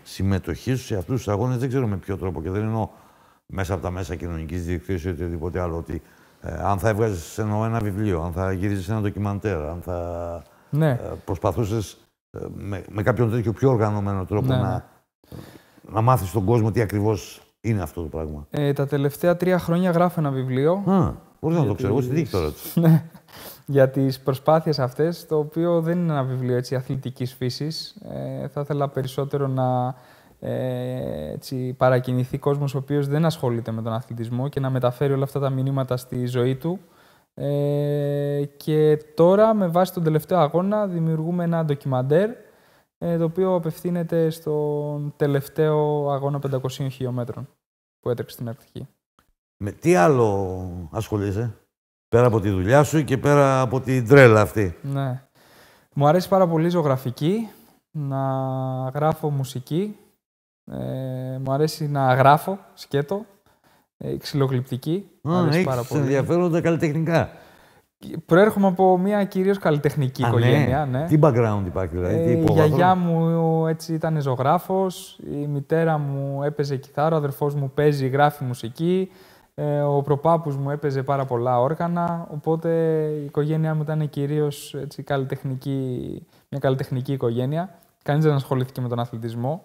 συμμετοχή σου σε αυτούς τους αγώνες, δεν ξέρω με ποιο τρόπο και δεν εννοώ μέσα από τα μέσα κοινωνικής δικτύωσης ή οτιδήποτε άλλο, ότι αν θα έβγαζες ένα βιβλίο, αν θα γύριζες ένα ντοκιμαντέρ, αν θα προσπαθούσες με κάποιον τέτοιο πιο οργανωμένο τρόπο να μάθεις τον κόσμο τι ακριβώς είναι αυτό το πράγμα. Τα τελευταία 3 χρόνια γράφω ένα βιβλίο. Μπορείς να το ξέρω, εγώ στη δίκη τώρα. Για τις προσπάθειες αυτές, το οποίο δεν είναι ένα βιβλίο έτσι, αθλητικής φύσης. Θα ήθελα περισσότερο να παρακινηθεί κόσμος ο οποίος δεν ασχολείται με τον αθλητισμό και να μεταφέρει όλα αυτά τα μηνύματα στη ζωή του. Και τώρα, με βάση τον τελευταίο αγώνα, δημιουργούμε ένα ντοκιμαντέρ το οποίο απευθύνεται στον τελευταίο αγώνα 500 χιλιόμετρων που έτρεξε στην Αρκτική. Με τι άλλο ασχολείσαι, πέρα από τη δουλειά σου και πέρα από την τρέλα αυτή? Ναι. Μου αρέσει πάρα πολύ η ζωγραφική, να γράφω μουσική, μου αρέσει να γράφω σκέτο, ξυλογλυπτική. Έχεις ενδιαφέροντα καλλιτεχνικά. Προέρχομαι από μια κυρίως καλλιτεχνική οικογένεια. Ναι. Τι background υπάρχει, δηλαδή, η γιαγιά μου έτσι ήταν ζωγράφος, η μητέρα μου έπαιζε κιθάρα, ο αδερφός μου παίζει, γράφει μουσική, ο προπάπους μου έπαιζε πάρα πολλά όργανα, οπότε η οικογένειά μου ήταν κυρίως έτσι, μια καλλιτεχνική οικογένεια. Κανείς δεν ασχολήθηκε με τον αθλητισμό,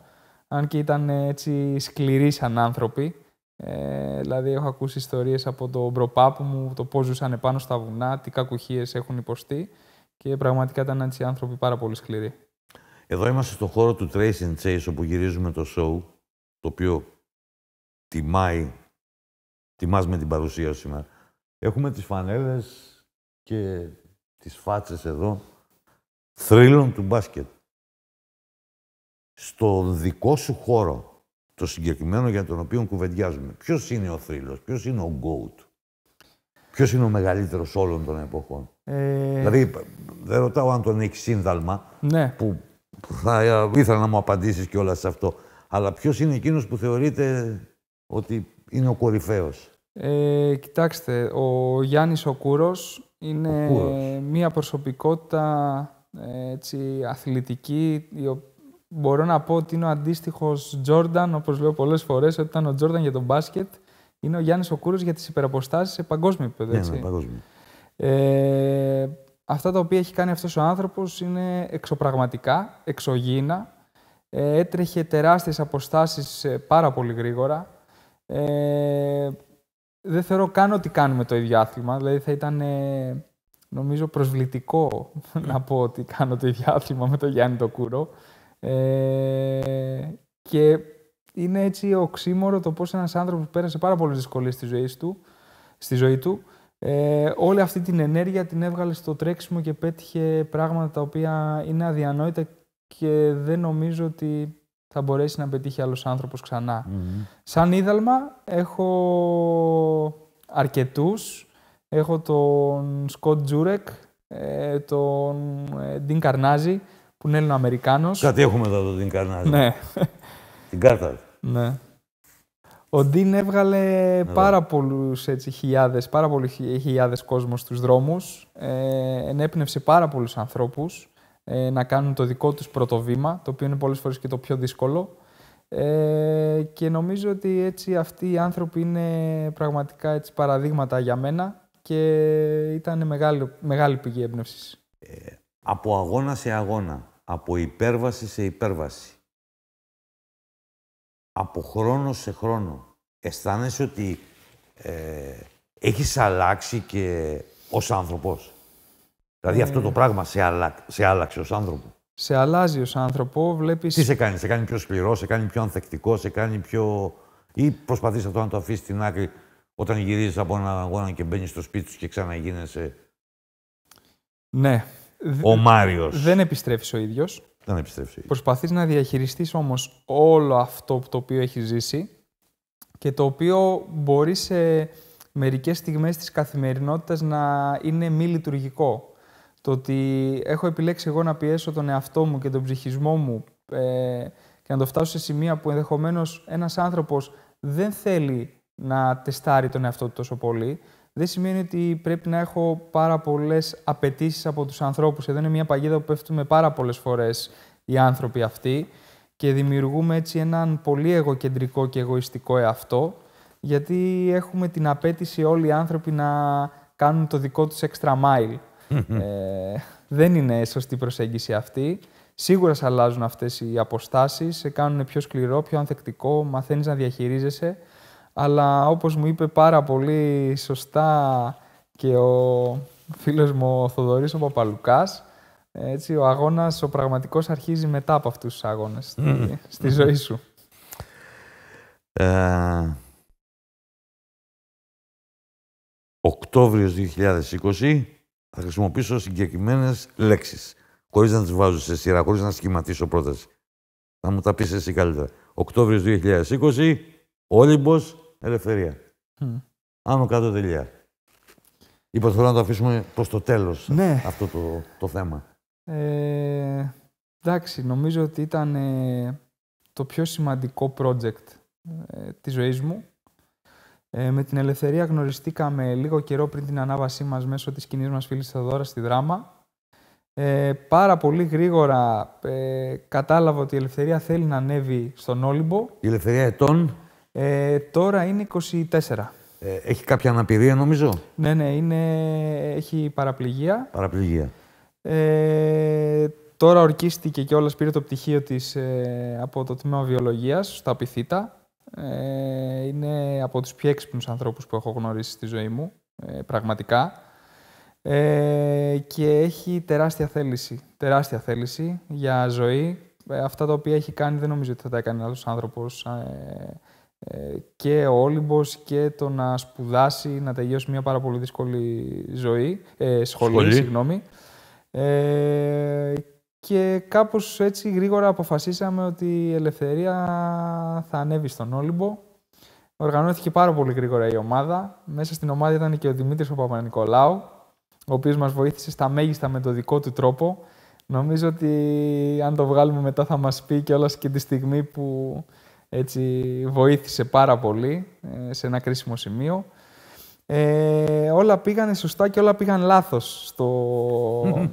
αν και ήταν έτσι σκληροί σαν άνθρωποι. Δηλαδή, έχω ακούσει ιστορίες από τον προπάπου μου, το πώς ζούσαν πάνω στα βουνά, τι κακουχίες έχουν υποστεί και πραγματικά ήταν έτσι άνθρωποι πάρα πολύ σκληροί. Εδώ είμαστε στον χώρο του Trace and Chase, όπου γυρίζουμε το show, το οποίο τιμάς με την παρουσία σου σήμερα. Έχουμε τις φανέλες και τις φάτσες εδώ θρύλων του μπάσκετ. Στο δικό σου χώρο, το συγκεκριμένο για τον οποίο κουβεντιάζουμε, ποιος είναι ο θρύλος, ποιος είναι ο GOAT, ποιος είναι ο μεγαλύτερος όλων των εποχών? Δηλαδή, δεν ρωτάω αν τον έχει σύνδαλμα, που θα ήθελα να μου απαντήσεις κιόλας σε αυτό, αλλά ποιος είναι εκείνος που θεωρείται ότι είναι ο κορυφαίος? Κοιτάξτε, ο Γιάννης ο Κούρος είναι μια προσωπικότητα έτσι, αθλητική. Μπορώ να πω ότι είναι ο αντίστοιχος Τζόρνταν, όπως λέω πολλές φορές, ότι ήταν ο Τζόρνταν για τον μπάσκετ. Είναι ο Γιάννης ο Κούρος για τις υπεραποστάσεις σε παγκόσμιο επίπεδο. Ναι, παγκόσμιο. Αυτά τα οποία έχει κάνει αυτός ο άνθρωπος είναι εξωπραγματικά, εξωγήινα. Έτρεχε τεράστιες αποστάσεις πάρα πολύ γρήγορα. Δεν θεωρώ καν ότι κάνουμε το ίδιο άθλημα. Δηλαδή θα ήταν, νομίζω, προσβλητικό να πω ότι κάνω το ίδιο άθλημα με τον Γιάννη τον Κούρο. Και είναι έτσι οξύμορο το πώς ένας άνθρωπος που πέρασε πάρα πολλές δυσκολίες στη ζωή του, όλη αυτή την ενέργεια την έβγαλε στο τρέξιμο και πέτυχε πράγματα τα οποία είναι αδιανόητα και δεν νομίζω ότι θα μπορέσει να πετύχει άλλος άνθρωπος ξανά. Σαν είδαλμα έχω αρκετούς. Έχω τον Σκοτ Τζούρεκ, τον Ντίν Καρνάζη, που είναι Έλληνο-Αμερικάνος. Κάτι έχουμε εδώ τον Ντίν Καρνάζη. Ναι. Την κάρτα. Ναι. Ο Ντίν έβγαλε πάρα πολλούς χιλιάδες κόσμο στους δρόμους. Ενέπνευσε πάρα πολλούς ανθρώπους. να κάνουν το δικό τους πρώτο βήμα, το οποίο είναι πολλές φορές και το πιο δύσκολο. Και νομίζω ότι έτσι αυτοί οι άνθρωποι είναι πραγματικά έτσι παραδείγματα για μένα και ήταν μεγάλη πηγή έμπνευσης. Από αγώνα σε αγώνα, από υπέρβαση σε υπέρβαση, από χρόνο σε χρόνο, αισθάνεσαι ότι έχεις αλλάξει και ως άνθρωπος? Δηλαδή αυτό το πράγμα σε άλλαξε ως άνθρωπο? Σε αλλάζει ως άνθρωπο, βλέπεις... Τι σε κάνει πιο σκληρό, σε κάνει πιο ανθεκτικό, σε κάνει πιο... ή προσπαθείς αυτό να το αφήσεις στην άκρη όταν γυρίζεις από έναν αγώνα και μπαίνεις στο σπίτι σου και ξαναγίνεσαι... Ναι. Ο Μάριος. Δεν επιστρέφεις ο ίδιος. Δεν επιστρέφεις. Προσπαθείς να διαχειριστείς όμως όλο αυτό το οποίο έχεις ζήσει και το οποίο μπορεί σε μερικές στιγμές της καθημερινότητας να είναι μη λειτουργικό. Το ότι έχω επιλέξει εγώ να πιέσω τον εαυτό μου και τον ψυχισμό μου και να το φτάσω σε σημεία που ενδεχομένως ένας άνθρωπος δεν θέλει να τεστάρει τον εαυτό του τόσο πολύ, δεν σημαίνει ότι πρέπει να έχω πάρα πολλές απαιτήσεις από τους ανθρώπους. Εδώ είναι μια παγίδα που πέφτουμε πάρα πολλές φορές οι άνθρωποι αυτοί και δημιουργούμε έτσι έναν πολύ εγωκεντρικό και εγωιστικό εαυτό, γιατί έχουμε την απέτηση όλοι οι άνθρωποι να κάνουν το δικό τους extra mile. Δεν είναι σωστή προσέγγιση αυτή. Σίγουρα σε αλλάζουν αυτές οι αποστάσεις, σε κάνουν πιο σκληρό, πιο ανθεκτικό, μαθαίνεις να διαχειρίζεσαι. Αλλά όπως μου είπε πάρα πολύ σωστά και ο φίλος μου ο Θοδωρής ο Παπαλουκάς, έτσι, ο αγώνας, ο πραγματικός, αρχίζει μετά από αυτούς τους αγώνες στη ζωή σου. Οκτώβριος 2020, θα χρησιμοποιήσω συγκεκριμένες λέξεις, χωρίς να τις βάζω σε σειρά, χωρίς να σχηματίσω πρόταση. Θα μου τα πεις εσύ καλύτερα. Οκτώβριος 2020, Όλυμπος, Ελευθερία. Άνω κάτω τελεία. Είπα θέλω να το αφήσουμε προς το τέλος, ναι, αυτό το θέμα. Εντάξει, νομίζω ότι ήταν το πιο σημαντικό project της ζωής μου. Με την Ελευθερία γνωριστήκαμε λίγο καιρό πριν την ανάβασή μας μέσω της κοινής μας φίλης Θεοδόρας στη Δράμα. Πάρα πολύ γρήγορα κατάλαβα ότι η Ελευθερία θέλει να ανέβει στον Όλυμπο. Η Ελευθερία ετών? Τώρα είναι 24. Έχει κάποια αναπηρία νομίζω? Ναι, έχει παραπληγία. Παραπληγία. Τώρα ορκίστηκε και όλας, πήρε το πτυχίο της από το τμήμα βιολογίας στα Πυθίτα. Είναι από τους πιο έξυπνους ανθρώπους που έχω γνωρίσει στη ζωή μου, πραγματικά. Και έχει τεράστια θέληση για ζωή. Αυτά τα οποία έχει κάνει δεν νομίζω ότι θα τα έκανε άλλος άνθρωπος. Και ο Όλυμπος και το να σπουδάσει, να τελειώσει μια πάρα πολύ δύσκολη σχολή. Συγγνώμη. Και κάπως έτσι γρήγορα αποφασίσαμε ότι η Ελευθερία θα ανέβει στον Όλυμπο. Οργανώθηκε πάρα πολύ γρήγορα η ομάδα. Μέσα στην ομάδα ήταν και ο Δημήτρης ο Παπα-Νικολάου, ο οποίος μας βοήθησε στα μέγιστα με το δικό του τρόπο. Νομίζω ότι αν το βγάλουμε μετά θα μας πει κιόλας και τη στιγμή που έτσι βοήθησε πάρα πολύ σε ένα κρίσιμο σημείο. Όλα πήγανε σωστά και όλα πήγαν λάθος.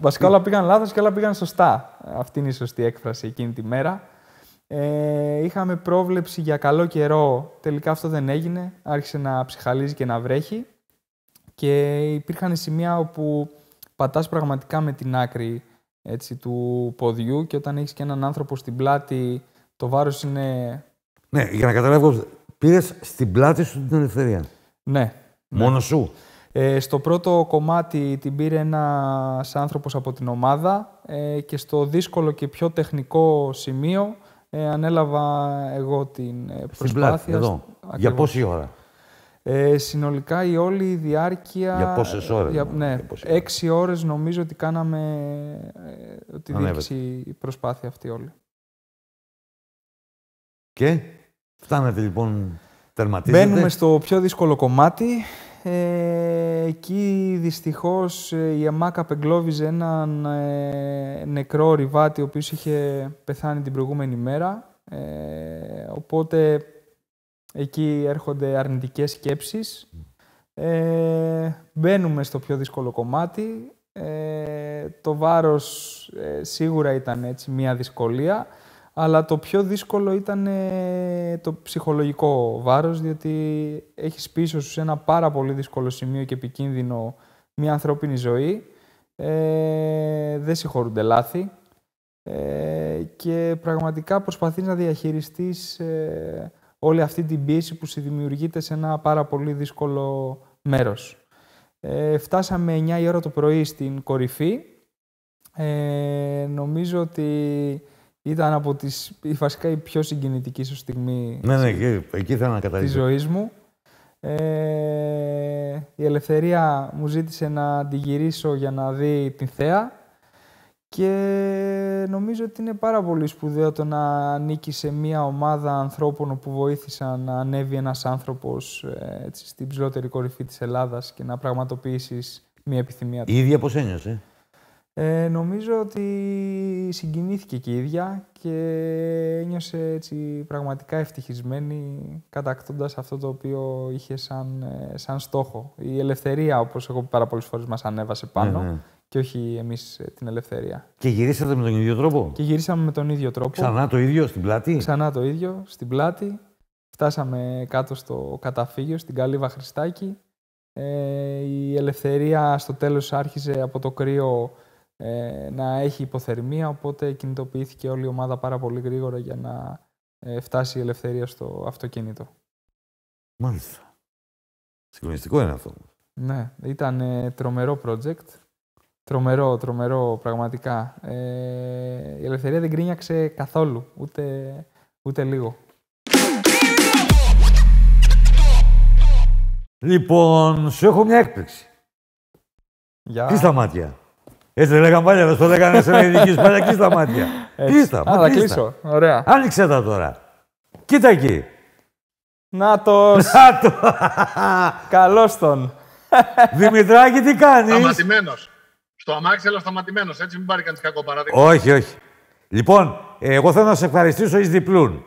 Βασικά όλα πήγαν λάθος και όλα πήγαν σωστά. Αυτή είναι η σωστή έκφραση εκείνη τη μέρα. Είχαμε πρόβλεψη για καλό καιρό, τελικά αυτό δεν έγινε. Άρχισε να ψιχαλίζει και να βρέχει. Και υπήρχαν σημεία όπου πατάς πραγματικά με την άκρη έτσι, του ποδιού και όταν έχεις και έναν άνθρωπο στην πλάτη, το βάρος είναι... Ναι, για να καταλάβω, πήρες στην πλάτη σου την Ελευθερία. Ναι. Μόνο σου. Στο πρώτο κομμάτι την πήρε ένας άνθρωπος από την ομάδα και στο δύσκολο και πιο τεχνικό σημείο ανέλαβα εγώ την προσπάθεια. Στην πλάτη, εδώ. Για πόση ώρα? Συνολικά η όλη διάρκεια... Για πόσες ώρες? Ναι, 6 ώρες νομίζω ότι κάναμε ότι διήρκησε η προσπάθεια αυτή όλη. Και φτάνετε λοιπόν, τερματίζετε. Μπαίνουμε στο πιο δύσκολο κομμάτι. Εκεί δυστυχώς η ΕΜΑΚ απεγκλώβιζε έναν νεκρό ριβάτη ο οποίος είχε πεθάνει την προηγούμενη μέρα. Οπότε εκεί έρχονται αρνητικές σκέψεις. Μπαίνουμε στο πιο δύσκολο κομμάτι. Το βάρος σίγουρα ήταν έτσι μία δυσκολία, αλλά το πιο δύσκολο ήταν το ψυχολογικό βάρος, διότι έχεις πίσω σου σε ένα πάρα πολύ δύσκολο σημείο και επικίνδυνο μία ανθρώπινη ζωή. Δεν συγχωρούνται λάθη και πραγματικά προσπαθείς να διαχειριστείς όλη αυτή την πίεση που σου δημιουργείται σε ένα πάρα πολύ δύσκολο μέρος. Φτάσαμε 9 η ώρα το πρωί στην κορυφή. Νομίζω ότι ήταν από βασικά η πιο συγκινητική σου στιγμή εκεί ήθελα να της ζωής μου. Η Ελευθερία μου ζήτησε να τη γυρίσω για να δει την θέα και νομίζω ότι είναι πάρα πολύ σπουδαίο το να ανήκει σε μια ομάδα ανθρώπων που βοήθησαν να ανέβει ένας άνθρωπος έτσι, στην ψηλότερη κορυφή της Ελλάδας και να πραγματοποιήσεις μια επιθυμία του. Η ίδια πώς ένιωσε? Νομίζω ότι συγκινήθηκε και η ίδια και ένιωσε έτσι πραγματικά ευτυχισμένη κατακτώντας αυτό το οποίο είχε σαν στόχο. Η Ελευθερία, όπως έχω πει πάρα πολλές φορές, μας ανέβασε πάνω και όχι εμείς την Ελευθερία. Και γυρίσατε με τον ίδιο τρόπο? Και γυρίσαμε με τον ίδιο τρόπο. Ξανά το ίδιο στην πλάτη? Ξανά το ίδιο στην πλάτη. Φτάσαμε κάτω στο καταφύγιο, στην Καλύβα Χριστάκη. Η Ελευθερία στο τέλος άρχισε από το κρύο να έχει υποθερμία, οπότε κινητοποιήθηκε όλη η ομάδα πάρα πολύ γρήγορα για να φτάσει η Ελευθερία στο αυτοκίνητο. Μάλιστα. Συγκλονιστικό είναι αυτό. Ναι, ήταν τρομερό project. Τρομερό πραγματικά. Η Ελευθερία δεν γκρίνιαξε καθόλου, ούτε λίγο. Λοιπόν, σου έχω μια έκπληξη. Κλείς τα μάτια. Έτσι δεν λέγαν παλιά, δεν στο λέγανε σε ειδική σπαλιά. Κλείς τα μάτια. Κλείστα. Θα κλείσω. Ωραία. Άνοιξε τα τώρα. Κοίτα εκεί. Νάτος. Καλώς τον. Δημητράκη, τι κάνεις? Σταματημένος. Στο αμάξι, αλλά σταματημένος. Έτσι μην πάρει κανείς κακό παράδειγμα. Όχι. Λοιπόν, εγώ θέλω να σε ευχαριστήσω εις διπλούν.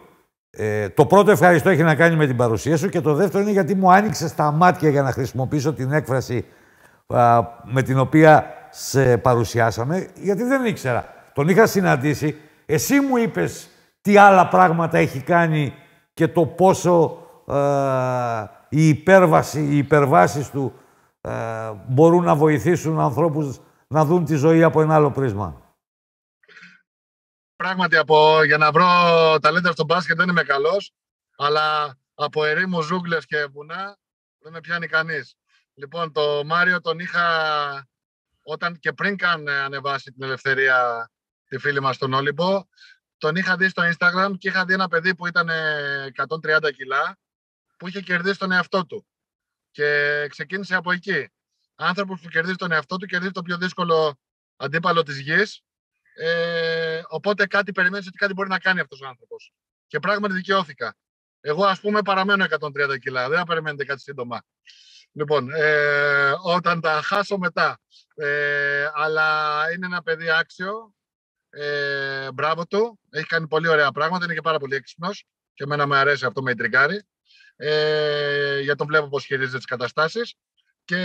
Το πρώτο ευχαριστώ έχει να κάνει με την παρουσία σου και το δεύτερο είναι γιατί μου άνοιξες τα μάτια για να χρησιμοποιήσω την έκφραση με την οποία σε παρουσιάσαμε, γιατί δεν ήξερα. Τον είχα συναντήσει. Εσύ μου είπες τι άλλα πράγματα έχει κάνει και το πόσο οι υπερβάσεις του μπορούν να βοηθήσουν ανθρώπους να δουν τη ζωή από ένα άλλο πρίσμα. Πράγματι, για να βρω ταλέντα στο μπάσκετ δεν είμαι καλός, αλλά από ερήμους, ζούγκλες και βουνά δεν με πιάνει κανείς. Λοιπόν, το Μάριο τον είχα όταν και πριν καν ανεβάσει την Ελευθερία τη φίλη μας στον Όλυμπο. Τον είχα δει στο Instagram και είχα δει ένα παιδί που ήταν 130 κιλά που είχε κερδίσει τον εαυτό του. Και ξεκίνησε από εκεί. Άνθρωπος που κερδίζει τον εαυτό του, κερδίζει το πιο δύσκολο αντίπαλο της γης. Οπότε κάτι περιμένεις ότι κάτι μπορεί να κάνει αυτός ο άνθρωπος. Και πράγματι δικαιώθηκα. Εγώ, ας πούμε, παραμένω 130 κιλά. Δεν θα περιμένετε κάτι σύντομα. Λοιπόν, όταν τα χάσω μετά. Αλλά είναι ένα παιδί άξιο. Μπράβο του. Έχει κάνει πολύ ωραία πράγματα. Είναι και πάρα πολύ έξυπνος. Και εμένα με αρέσει αυτό, με ιντριγκάρει. Για τον βλέπω πώς χειρίζεται τις καταστάσεις. Και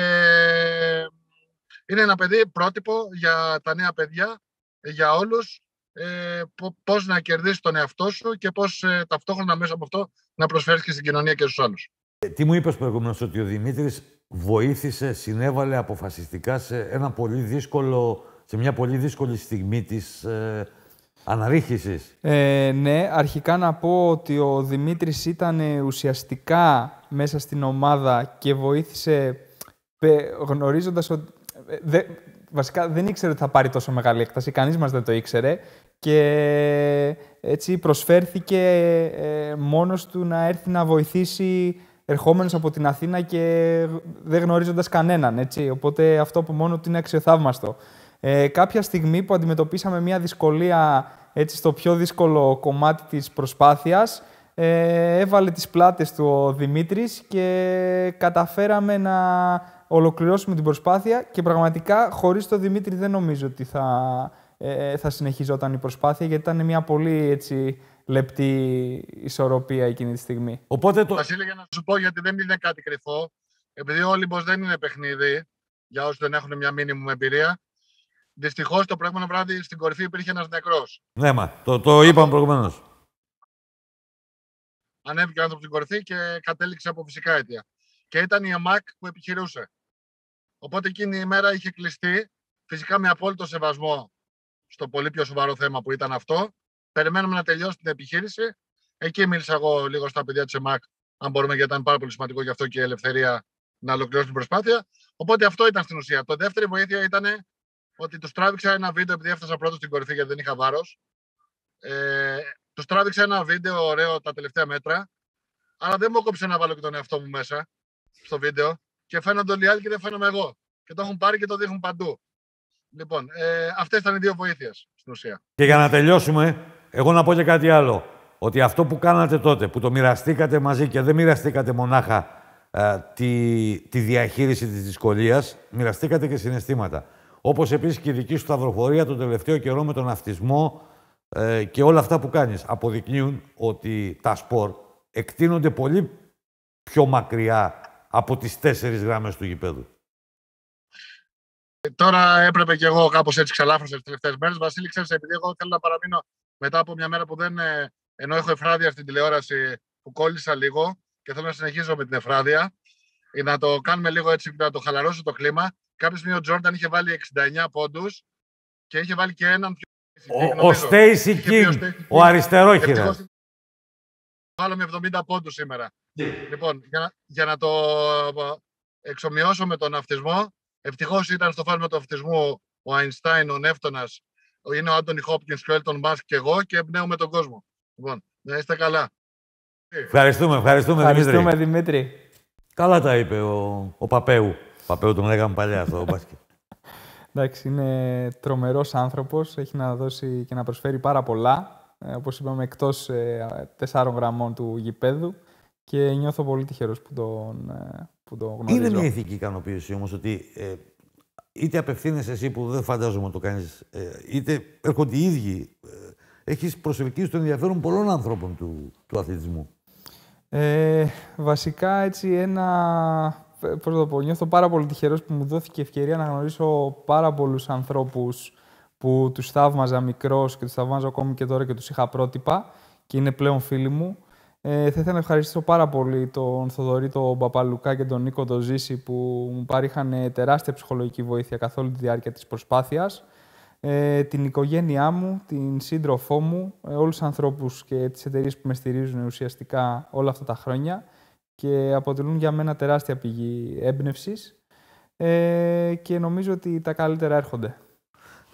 είναι ένα παιδί πρότυπο για τα νέα παιδιά, για όλους, πώς να κερδίσεις τον εαυτό σου και πώς ταυτόχρονα μέσα από αυτό να προσφέρεις και στην κοινωνία και στους άλλους. Τι μου είπες προηγουμένως, ότι ο Δημήτρης βοήθησε, συνέβαλε αποφασιστικά σε μια πολύ δύσκολη στιγμή της αναρρίχησης. Ναι, αρχικά να πω ότι ο Δημήτρης ήταν ουσιαστικά μέσα στην ομάδα και βοήθησε γνωρίζοντας ότι βασικά δεν ήξερε ότι θα πάρει τόσο μεγάλη έκταση, κανείς μας δεν το ήξερε και έτσι προσφέρθηκε μόνος του να έρθει να βοηθήσει ερχόμενος από την Αθήνα και δεν γνωρίζοντας κανέναν, έτσι. Οπότε αυτό από μόνο του είναι αξιοθαύμαστο. Κάποια στιγμή που αντιμετωπίσαμε μια δυσκολία έτσι, στο πιο δύσκολο κομμάτι της προσπάθειας, έβαλε τις πλάτες του ο Δημήτρης και καταφέραμε να ολοκληρώσουμε την προσπάθεια και πραγματικά χωρίς τον Δημήτρη δεν νομίζω ότι θα συνεχιζόταν η προσπάθεια, γιατί ήταν μια πολύ έτσι, λεπτή ισορροπία εκείνη τη στιγμή. Οπότε Βασίλη, για να σου πω, γιατί δεν είναι κάτι κρυφό, επειδή ο Όλυμπος δεν είναι παιχνίδι, για όσους δεν έχουν μια μίνιμουμ εμπειρία, Δυστυχώς το προηγούμενο βράδυ στην κορυφή υπήρχε ένας νεκρός. Ναι, το είπαμε προηγουμένως. Ανέβηκε ο άνθρωπος στην κορυφή και κατέληξε από φυσικά αίτια. Και ήταν η ΕΜΑΚ που επιχειρούσε. Οπότε εκείνη η μέρα είχε κλειστεί, φυσικά με απόλυτο σεβασμό στο πολύ πιο σοβαρό θέμα που ήταν αυτό. Περιμένουμε να τελειώσει την επιχείρηση. Εκεί μίλησα εγώ λίγο στα παιδιά της ΕΜΑΚ, αν μπορούμε, γιατί ήταν πάρα πολύ σημαντικό γι' αυτό και η ελευθερία να ολοκληρώσει την προσπάθεια. Οπότε αυτό ήταν στην ουσία. Το δεύτερη βοήθεια ήταν ότι τους τράβηξα ένα βίντεο, επειδή έφτασα πρώτο στην κορυφή γιατί δεν είχα βάρος. Τους τράβηξα ένα βίντεο ωραίο τα τελευταία μέτρα, αλλά δεν μου έκοψε να βάλω και τον εαυτό μου μέσα στο βίντεο και φαίνονται όλοι οι άλλοι και δεν φαίνομαι εγώ. Και το έχουν πάρει και το δείχνουν παντού. Λοιπόν, αυτές ήταν οι δύο βοήθειες στην ουσία. Και για να τελειώσουμε, εγώ να πω και κάτι άλλο. Ότι αυτό που κάνατε τότε, που το μοιραστήκατε μαζί και δεν μοιραστήκατε μονάχα τη διαχείριση της δυσκολίας, μοιραστήκατε και συναισθήματα. Όπως επίσης και η δική σου σταυροφορία τον τελευταίο καιρό με τον αυτισμό και όλα αυτά που κάνεις. Αποδεικνύουν ότι τα σπορ εκτείνονται πολύ πιο μακριά από τις 4 γραμμές του γηπέδου. Τώρα έπρεπε και εγώ κάπως έτσι ξαλάφρωσα τις τελευταίες μέρες. Βασίλη, ξέρεις, επειδή εγώ θέλω να παραμείνω μετά από μια μέρα που δεν. Ενώ έχω εφράδια στην τηλεόραση που κόλλησα λίγο και θέλω να συνεχίσω με την εφράδια, να το κάνουμε λίγο έτσι, να το χαλαρώσω το κλίμα. Κάποια στιγμή ο Τζόρνταν είχε βάλει 69 πόντους και είχε βάλει και έναν πιο. Ο Στέισι Κινγκ, ο αριστερόχειρας. Βάλαμε 70 πόντους σήμερα. Λοιπόν, για να το εξομοιώσω με τον αυτισμό, ευτυχώς ήταν στο φάσμα του αυτισμού ο Αϊνστάιν, ο Νεύτωνας, είναι ο Άντονι Χόπκινς και ο Έλτον Μάσκ και εγώ και εμπνέουμε τον κόσμο. Λοιπόν, να είστε καλά. Ευχαριστούμε Δημήτρη. Καλά τα είπε ο Παπέου. Παπέου τον λέγαμε παλιά στο μπάσκετ. Εντάξει, είναι τρομερός άνθρωπος, έχει να δώσει και να προσφέρει πάρα πολλά. Όπως είπαμε, εκτός 4 γραμμών του γηπέδου και νιώθω πολύ τυχερός που τον γνωρίζω. Είναι μια ηθική ικανοποίηση όμως ότι είτε απευθύνεσαι εσύ που δεν φαντάζομαι να το κάνεις, είτε έρχονται οι ίδιοι. Έχεις προσελκύσει το ενδιαφέρον πολλών ανθρώπων του αθλητισμού. Βασικά, έτσι, πώς το πω, νιώθω πάρα πολύ τυχερός που μου δόθηκε ευκαιρία να γνωρίσω πάρα πολλούς ανθρώπους που τους θαύμαζα μικρός και τους θαυμάζω ακόμη και τώρα και τους είχα πρότυπα και είναι πλέον φίλοι μου. Θα ήθελα να ευχαριστήσω πάρα πολύ τον Θοδωρή, τον Παπαλουκά και τον Νίκο τον Ζήση που μου παρήχαν τεράστια ψυχολογική βοήθεια καθ' όλη τη διάρκεια της προσπάθειας. Την οικογένειά μου, την σύντροφό μου, όλους τους ανθρώπους και τις εταιρείες που με στηρίζουν ουσιαστικά όλα αυτά τα χρόνια και αποτελούν για μένα τεράστια πηγή έμπνευσης και νομίζω ότι τα καλύτερα έρχονται.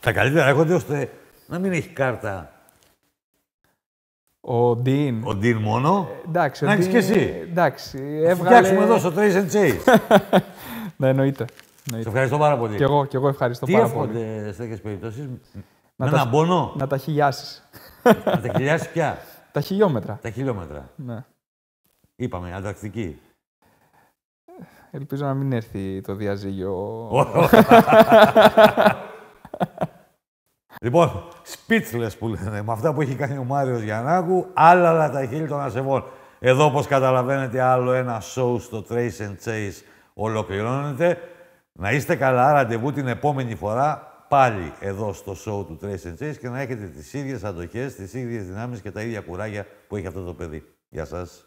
Τα καλύτερα έρχονται ώστε να μην έχει κάρτα ο Ντίν. Ο Ντίν μόνο. Εντάξει, να έχεις και εσύ. Εντάξει, φτιάξουμε εδώ στο Trace and Chase. Ναι, εννοείται. Σε ευχαριστώ πάρα πολύ. Και εγώ ευχαριστώ πάρα πολύ. Τι εύχονται σε τέτοιες περιπτώσεις, με ένα πόνο. Να τα χιλιάσεις. Να τα χιλιάσεις πια. Τα χιλιόμετρα. Τα χιλιόμετρα. Ναι. Είπαμε, αντακτική. Ελπίζω να μην έρθει το διαζύγιο. Λοιπόν, speechless που λένε, με αυτά που έχει κάνει ο Μάριος Γιαννάκου, άλλα τα χείλη των ασεβών. Εδώ, όπως καταλαβαίνετε, άλλο ένα show στο Trace and Chase ολοκληρώνεται. Να είστε καλά, ραντεβού την επόμενη φορά, πάλι εδώ στο show του Trace and Chase και να έχετε τις ίδιες αντοχές, τις ίδιες δυνάμεις και τα ίδια κουράγια που έχει αυτό το παιδί. Γεια σας.